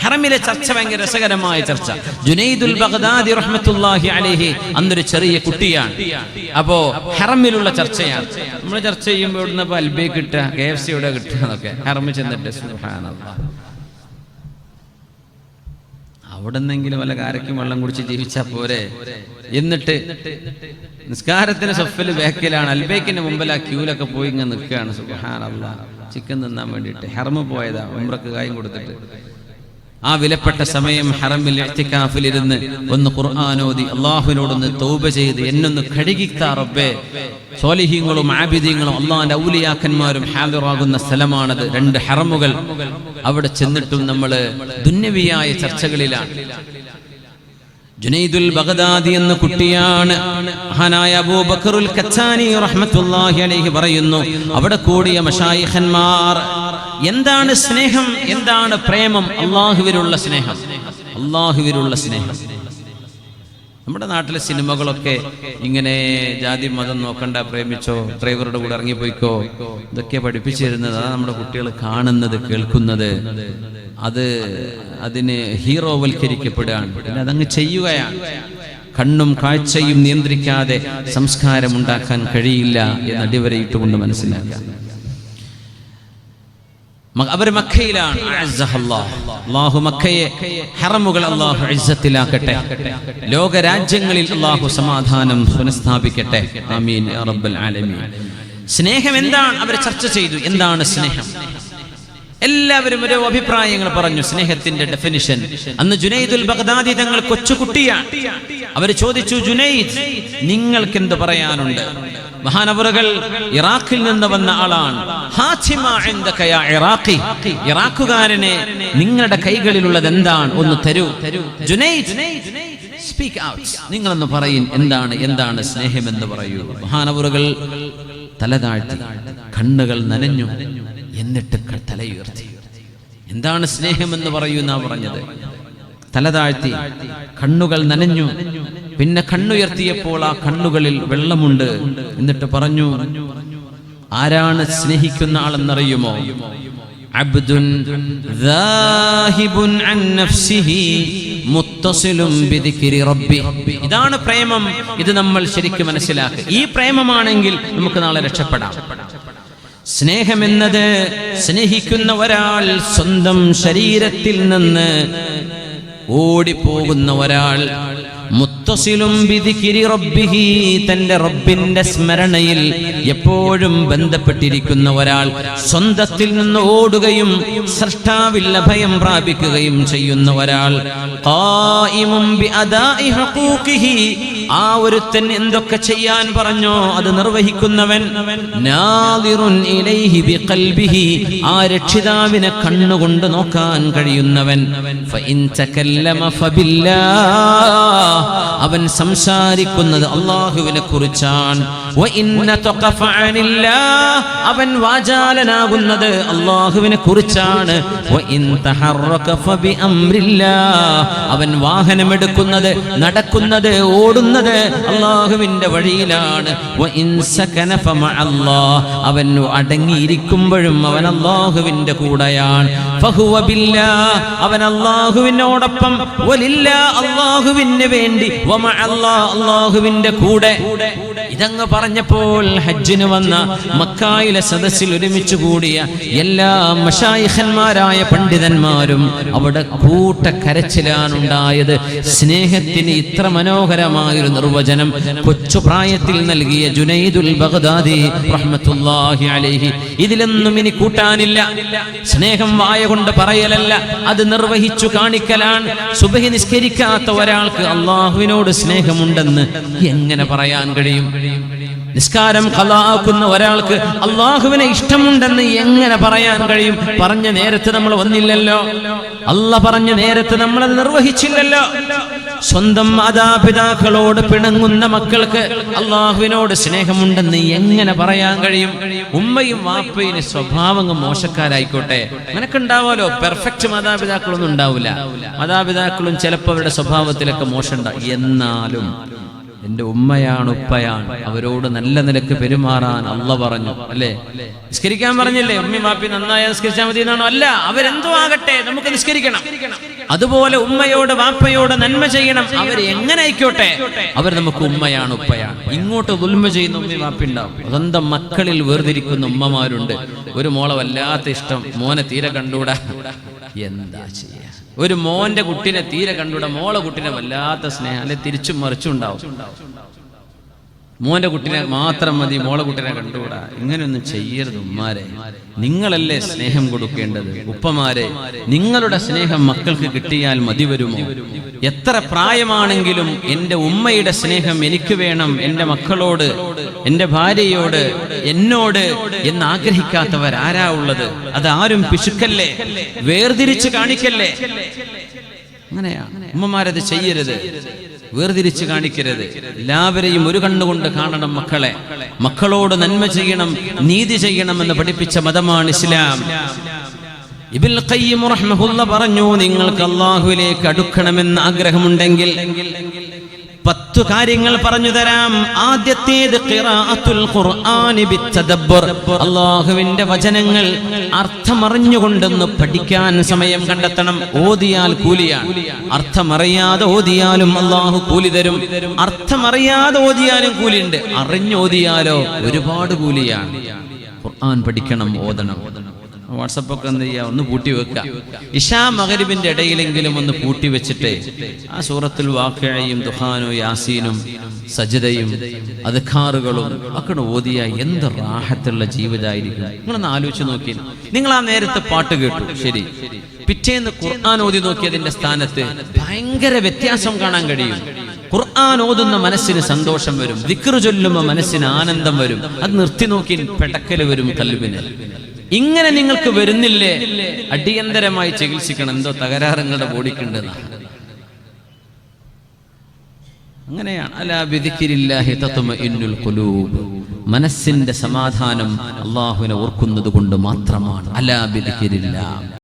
ഹറമിലെ ചർച്ച ഭയങ്കര രസകരമായ ചർച്ച. ജുനൈദുൽ ബഗ്ദാദി റഹ്മത്തുള്ളാഹി അലൈഹി അന്നൊരു ചെറിയ കുട്ടിയാണ്. അപ്പോ ഹറമിലുള്ള ചർച്ചയാണ്. നമ്മൾ ചർച്ച ചെയ്യുമ്പോൾ ഇവിടുന്ന് അൽബേ കിട്ടുക, KFC ഇവിടെ കിട്ടുക എന്നൊക്കെ. ഹറമിൽ ചെന്നിട്ട് സുബ്ഹാനല്ലാഹ്, അവിടെ നിന്നെങ്കിലും വല്ല കാരക്കും വെള്ളം കുടിച്ച് ജീവിച്ചാൽ പോരെ. എന്നിട്ട് നിസ്കാരത്തിന് സഫിൽ ബാക്കിലാണ്, അൽബേക്കിന്റെ മുമ്പിൽ ആ ക്യൂലൊക്കെ പോയി ഇങ്ങനെ നിൽക്കുകയാണ്. സുബ്ഹാനല്ലാഹ്, ചിക്കൻ തിന്നാൻ വേണ്ടിയിട്ട് ഹറമ് പോയതാ, ഉംറക്ക് കായും കൊടുത്തിട്ട്. ആ വിലപ്പെട്ട സമയം ഹറമിൽ ഇഅ്തികാഫിലിരുന്ന് ഒന്ന് ഖുർആൻ ഓതി അല്ലാഹുവിനോടൊന്ന് തൗബ ചെയ്ത് എന്നൊന്ന് കഴുകിത്താ റബ്ബേ. സ്വാലിഹീങ്ങളും ആബിദീങ്ങളും അല്ലാഹുവിന്റെ ഔലിയാക്കന്മാരും ഹാദിറാകുന്ന സ്ഥലമാണത്. 2 ഹറമുകൾ. അവിടെ ചെന്നിട്ടും നമ്മൾ ദുന്യവിയായ ചർച്ചകളിലാണ്. ജുനൈദുൽ ബഗ്ദാദി എന്ന കുട്ടിയാണ്. മഹാനായ അബൂബക്കറുൽ ഖത്താനി റഹ്മത്തുള്ളാഹി അലൈഹി പറയുന്നു, അവിടെ കൂടിയ മശായിഖന്മാർ എന്താണ് സ്നേഹം, എന്താണ് പ്രേമം? അല്ലാഹുവിലുള്ള സ്നേഹം, അല്ലാഹുവിലുള്ള സ്നേഹം. നമ്മുടെ നാട്ടിലെ സിനിമകളൊക്കെ ഇങ്ങനെ ജാതി മതം നോക്കണ്ട, പ്രേമിച്ചോ, ഡ്രൈവറുടെ കൂടെ ഇറങ്ങിപ്പോയിക്കോ, ഇതൊക്കെ പഠിപ്പിച്ചു തരുന്നത്. അതാണ് നമ്മുടെ കുട്ടികൾ കാണുന്നത്, കേൾക്കുന്നത്. അതിന് ഹീറോവൽക്കരിക്കപ്പെടുകയാണ്. പിന്നെ അതങ്ങ് ചെയ്യുകയാണ്. കണ്ണും കാഴ്ചയും നിയന്ത്രിക്കാതെ സംസ്കാരം ഉണ്ടാക്കാൻ കഴിയില്ല എന്ന് അടിവരയിട്ടുകൊണ്ട് മനസ്സിലാക്കുക. അവർ മക്കയിലാണ്. അല്ലാഹു മക്കയെ ഹറമുകൾ അല്ലാഹു ഇസ്സത്തിലാക്കട്ടെ. ലോക രാജ്യങ്ങളിൽ അല്ലാഹു സമാധാനം പുനഃസ്ഥാപിക്കട്ടെ. ആമീൻ യാ റബ്ബൽ ആലമീൻ. സ്നേഹം എന്താണ്? അവർ ചർച്ച ചെയ്തു. എന്താണ് സ്നേഹം? എല്ലാവരും ഓരോ അഭിപ്രായങ്ങൾ പറഞ്ഞു. സ്നേഹത്തിന്റെ ഡെഫിനിഷൻ. അന്ന് ജുനൈദുൽ ബഗ്ദാദി തങ്ങൾ കൊച്ചുകുട്ടിയാണ്. അവർ ചോദിച്ചു, ജുനൈദ്, നിങ്ങൾക്ക് എന്ത് പറയാനുണ്ട്? മഹാനവറുകൾ ഇറാഖിൽ നിന്ന് വന്ന ആളാണ്. ഇറാഖുകാരനെ നിങ്ങളുടെ കൈകളിലുള്ളത് എന്താണ്? ഒന്ന് തരൂ. Junaid, speak out. നിങ്ങളൊന്ന് പറയും, എന്താണ് സ്നേഹം എന്ന് പറയൂ. മഹാനവറുകൾ തല താഴ്ത്തി, കണ്ണുകൾ നനഞ്ഞു, എന്നിട്ട് തലയുയർത്തി. എന്താണ് സ്നേഹം എന്ന് പറയൂ എന്നാ പറഞ്ഞത്. തല താഴ്ത്തി, കണ്ണുകൾ നനഞ്ഞു, പിന്നെ കണ്ണുയർത്തിയപ്പോൾ ആ കണ്ണുകളിൽ വെള്ളമുണ്ട്. എന്നിട്ട് പറഞ്ഞു, ആരാണ് സ്നേഹിക്കുന്ന ആളെന്നറിയുമോ? അബ്ദുൻ ദാഹിബുൻ അൻ നഫ്സിഹി മുത്തസിലും ബിദിക്രി റബ്ബി. ഇതാണ് പ്രേമം. ഇത് നമ്മൾ ശരിക്കും മനസ്സിലാക്കുക. ഈ പ്രേമമാണെങ്കിൽ നമുക്ക് നാളെ രക്ഷപ്പെടാം. സ്നേഹമെന്നത് സ്നേഹിക്കുന്ന ഒരാൾ സ്വന്തം ശരീരത്തിൽ നിന്ന് ഓടിപ്പോകുന്ന ഒരാൾ, മുത്തസിലും ബിദിക്രി റബ്ബിഹി, തന്റെ റബ്ബിന്റെ സ്മരണയിൽ എപ്പോഴും ബന്ധപ്പെട്ടിരിക്കുന്ന ഒരാൾ, സ്വന്തത്തിൽ നിന്ന് ഓടുകയും സൃഷ്ടാവിൽ അഭയം പ്രാപിക്കുകയും ചെയ്യുന്ന ഒരാൾ, ഖായിമുൻ ബിഅദാഇ ഹഖൂഖിഹി, ആ ഒരുത്തൻ എന്തൊക്കെ ചെയ്യാൻ പറഞ്ഞോ അത് നിർവഹിക്കുന്നവൻ, നാദിറുൻ ഇലൈഹി ബിഖൽബിഹി, ആ രക്ഷിതാവിനെ കണ്ണുകൊണ്ട് നോക്കാൻ കഴിയുന്നവൻ, ഫഇൻ തകല്ലമ ഫബില്ലാഹ്, അവൻ സംസാരിക്കുന്നത് അല്ലാഹുവിനെ കുറിച്ചാണ്, വഇൻ നതഖ ഫഅനില്ലാഹ്, അവൻ വാചാലനാകുന്നത് അല്ലാഹുവിനെ കുറിച്ചാണ്, വഇൻ തഹറക ഫബി അംരില്ലാഹ്, അവൻ വാഹനമെടുക്കുന്നത് നടക്കുന്നത് ഓടുന്നത് അല്ലാഹുവിന്റെ വഴിയിലാണ്, വഇൻ സകന ഫമഅല്ലാഹ്, അവൻ അടങ്ങിയിരിക്കുമ്പോഴും അവൻ അല്ലാഹുവിന്റെ കൂടെയാണ്, ഫഹുവ ബില്ലാഹ്, അവൻ അല്ലാഹുവിനോടൊപ്പം, വലില്ലാഹ്, അല്ലാഹുവിന് വേണ്ടി, വമഅല്ലാഹ്, അല്ലാഹുവിന്റെ കൂടെ. ഇതങ്ങ് പറഞ്ഞപ്പോൾ ഹജ്ജിന് വന്ന മക്കായിലെ സദസ്സിൽ ഒരുമിച്ച് കൂടിയ എല്ലാ മശായിഖന്മാരായ പണ്ഡിതന്മാരും അവിടെ കൂട്ടക്കരച്ചിലാണുണ്ടായത്. സ്നേഹത്തിന് ഇത്ര മനോഹരമായൊരു നിർവചനം കൊച്ചുപ്രായത്തിൽ നൽകിയ ജുനൈദുൽ ബഗ്ദാദി റഹ്മത്തുള്ളാഹി അലൈഹി. ഇതിലൊന്നും ഇനി കൂട്ടാനില്ല. സ്നേഹം വായ കൊണ്ട് പറയലല്ല, അത് നിർവഹിച്ചു കാണിക്കലാണ്. സുബ്ഹി നിസ്കരിക്കാത്ത ഒരാൾക്ക് അല്ലാഹുവിനോട് സ്നേഹമുണ്ടെന്ന് എങ്ങനെ പറയാൻ കഴിയും? നിസ്കാരം ഖളാഅക്കുന്ന ഒരാൾക്ക് അല്ലാഹുവിനെ ഇഷ്ടമുണ്ടെന്ന് എങ്ങനെ പറയാൻ കഴിയും? പറഞ്ഞ നേരത്ത് നമ്മൾ വന്നില്ലല്ലോ, അല്ലാഹ് പറഞ്ഞ നേരത്ത് നമ്മൾ അത് നിർവഹിച്ചില്ലല്ലോ. സ്വന്തം മാതാപിതാക്കളോട് പിണങ്ങുന്ന മക്കൾക്ക് അല്ലാഹുവിനോട് സ്നേഹമുണ്ടെന്ന് എങ്ങനെ പറയാൻ കഴിയും? ഉമ്മയും വാപ്പയും സ്വഭാവങ്ങൾ മോശക്കാരായിക്കോട്ടെ, നിനക്കുണ്ടാവുമല്ലോ, പെർഫെക്റ്റ് മാതാപിതാക്കളൊന്നും ഉണ്ടാവില്ല. മാതാപിതാക്കളും ചിലപ്പോൾ അവരുടെ സ്വഭാവത്തിലൊക്കെ മോശം ഉണ്ടാവും. എന്നാലും എന്റെ ഉമ്മയാണ് ഉപ്പയാണ്, അവരോട് നല്ല നിലക്ക് പെരുമാറാൻ അല്ലാഹ് പറഞ്ഞു അല്ലേ? നിസ്കരിക്കാൻ പറഞ്ഞില്ലേ? ഉമ്മയും വാപ്പി നന്നായി നിസ്കരിച്ചാൽ മതി എന്നാണോ? അല്ല, അവരെന്തോ ആകട്ടെ, നമുക്ക് നിസ്കരിക്കണം. അതുപോലെ ഉമ്മയോട് വാപ്പയോട് നന്മ ചെയ്യണം. അവർ എങ്ങനെ ആയിക്കോട്ടെ, അവർ നമുക്ക് ഉമ്മയാണ് ഉപ്പയാണ്. ഇങ്ങോട്ട് ദുൽമ ചെയ്യുന്ന ഉമ്മയും വാപ്പി ഉണ്ടാവും. സ്വന്തം മക്കളിൽ വേർതിരിക്കുന്ന ഉമ്മമാരുണ്ട്. ഒരു മോളെ വല്ലാത്ത ഇഷ്ടം, മോനെ തീരെ കണ്ടൂടാ, എന്താ ചെയ്യാ? ഒരു മോന്റെ കുട്ടിനെ തീരെ കണ്ടൂടാ, മോളെ കുട്ടിനെ വല്ലാത്ത സ്നേഹം, അല്ലെ തിരിച്ചും മറിച്ചും ഉണ്ടാവും. മോന്റെ കുട്ടിനെ മാത്രം മതി, മോളെ കുട്ടിനെ കണ്ടുകൂടാ. ഇങ്ങനെയൊന്നും ചെയ്യരുത് ഉമ്മാരെ. നിങ്ങളല്ലേ സ്നേഹം കൊടുക്കേണ്ടത്. ഉപ്പമാരെ, നിങ്ങളുടെ സ്നേഹം മക്കൾക്ക് കിട്ടിയാൽ മതി വരുമോ? എത്ര പ്രായമാണെങ്കിലും എൻ്റെ ഉമ്മയുടെ സ്നേഹം എനിക്ക് വേണം, എൻ്റെ മക്കളോട്, എൻ്റെ ഭാര്യയോട്, എന്നോട് എന്ന് ആഗ്രഹിക്കാത്തവരാരാ ഉള്ളത്? അതാരും പിശുക്കല്ലേ, വേർതിരിച്ച് കാണിക്കല്ലേ. അങ്ങനെയാണ് ഉമ്മമാരത് ചെയ്യരുത്, വേർതിരിച്ച് കാണിക്കരുത്. എല്ലാവരെയും ഒരു കണ്ണുകൊണ്ട് കാണണം. മക്കളെ, മക്കളോട് നന്മ ചെയ്യണം, നീതി ചെയ്യണമെന്ന് പഠിപ്പിച്ച മതമാണ് ഇസ്ലാം. ഇബ്നുൽ ഖയ്യിം റഹ്മഹുല്ലാഹ് പറഞ്ഞു, നിങ്ങൾക്ക് അല്ലാഹുവിലേക്ക് അടുക്കണമെന്ന് ആഗ്രഹമുണ്ടെങ്കിൽ 10 കാര്യങ്ങൾ പറഞ്ഞു തരാം. ആദ്യത്തേത് ഖിറാഅത്തുൽ ഖുർആനി ബിത്തദബ്ബുർ, അല്ലാഹുവിന്റെ വചനങ്ങൾ അർത്ഥമറിഞ്ഞുകൊണ്ടൊന്ന് പഠിക്കാൻ സമയം കണ്ടെത്തണം. ഓതിയാൽ കൂലിയാണ്, അർത്ഥമറിയാതെ ഓതിയാലും അല്ലാഹു കൂലി തരും. അർത്ഥമറിയാതെ ഓതിയാലും കൂലിയുണ്ട്, അറിഞ്ഞോതിയാലോ ഒരുപാട് കൂലിയാണ്. ഖുർആൻ പഠിക്കണം, ഓതണം. വാട്സപ്പൊക്കെ എന്ത് ചെയ്യുക, ഒന്ന് പൂട്ടി വെക്കുക. ഇശാ മഗ്രിബിന്റെ ഇടയിലെങ്കിലും ഒന്ന് പൂട്ടി വെച്ചിട്ട് ആ സൂറത്തുൽ വാഖിഅയും ദുഹാനും യാസീനും സജ്ദയും അദ്കാറുകളും ഒക്കെ ഓതിയ എന്ത് റാഹത്തുള്ള ജീവിതമായിരിക്കും. നിങ്ങളൊന്ന് ആലോചിച്ച് നോക്കി. നിങ്ങൾ ആ നേരത്തെ പാട്ട് കേട്ടു, ശരി, പിറ്റേന്ന് ഖുർആൻ ഓതി നോക്കിയതിന്റെ സ്ഥാനത്ത് ഭയങ്കര വ്യത്യാസം കാണാൻ കഴിയും. ഖുർആൻ ഓതുന്ന മനസ്സിന് സന്തോഷം വരും, ദിക്ർ ചൊല്ലുമ്പോൾ മനസ്സിന് ആനന്ദം വരും. അത് നിർത്തി നോക്കി പെടക്കല് വരും കൽബിന്. ഇങ്ങനെ നിങ്ങൾക്ക് വരുന്നില്ലേ, അടിയന്തരമായി ചികിത്സിക്കണം. എന്തോ തകരാറുകളുടെ ബോഡിക്കുണ്ടെന്ന്. അങ്ങനെയാണ്. അലാ ബിദിക്രില്ലാഹി തത്മഇന്നുൽ ഖുലൂബ്, മനസ്സിന്റെ സമാധാനം അല്ലാഹുവിനെ ഓർക്കുന്നത് കൊണ്ട് മാത്രമാണ്. അലാ ബിദിക്രില്ലാഹ്.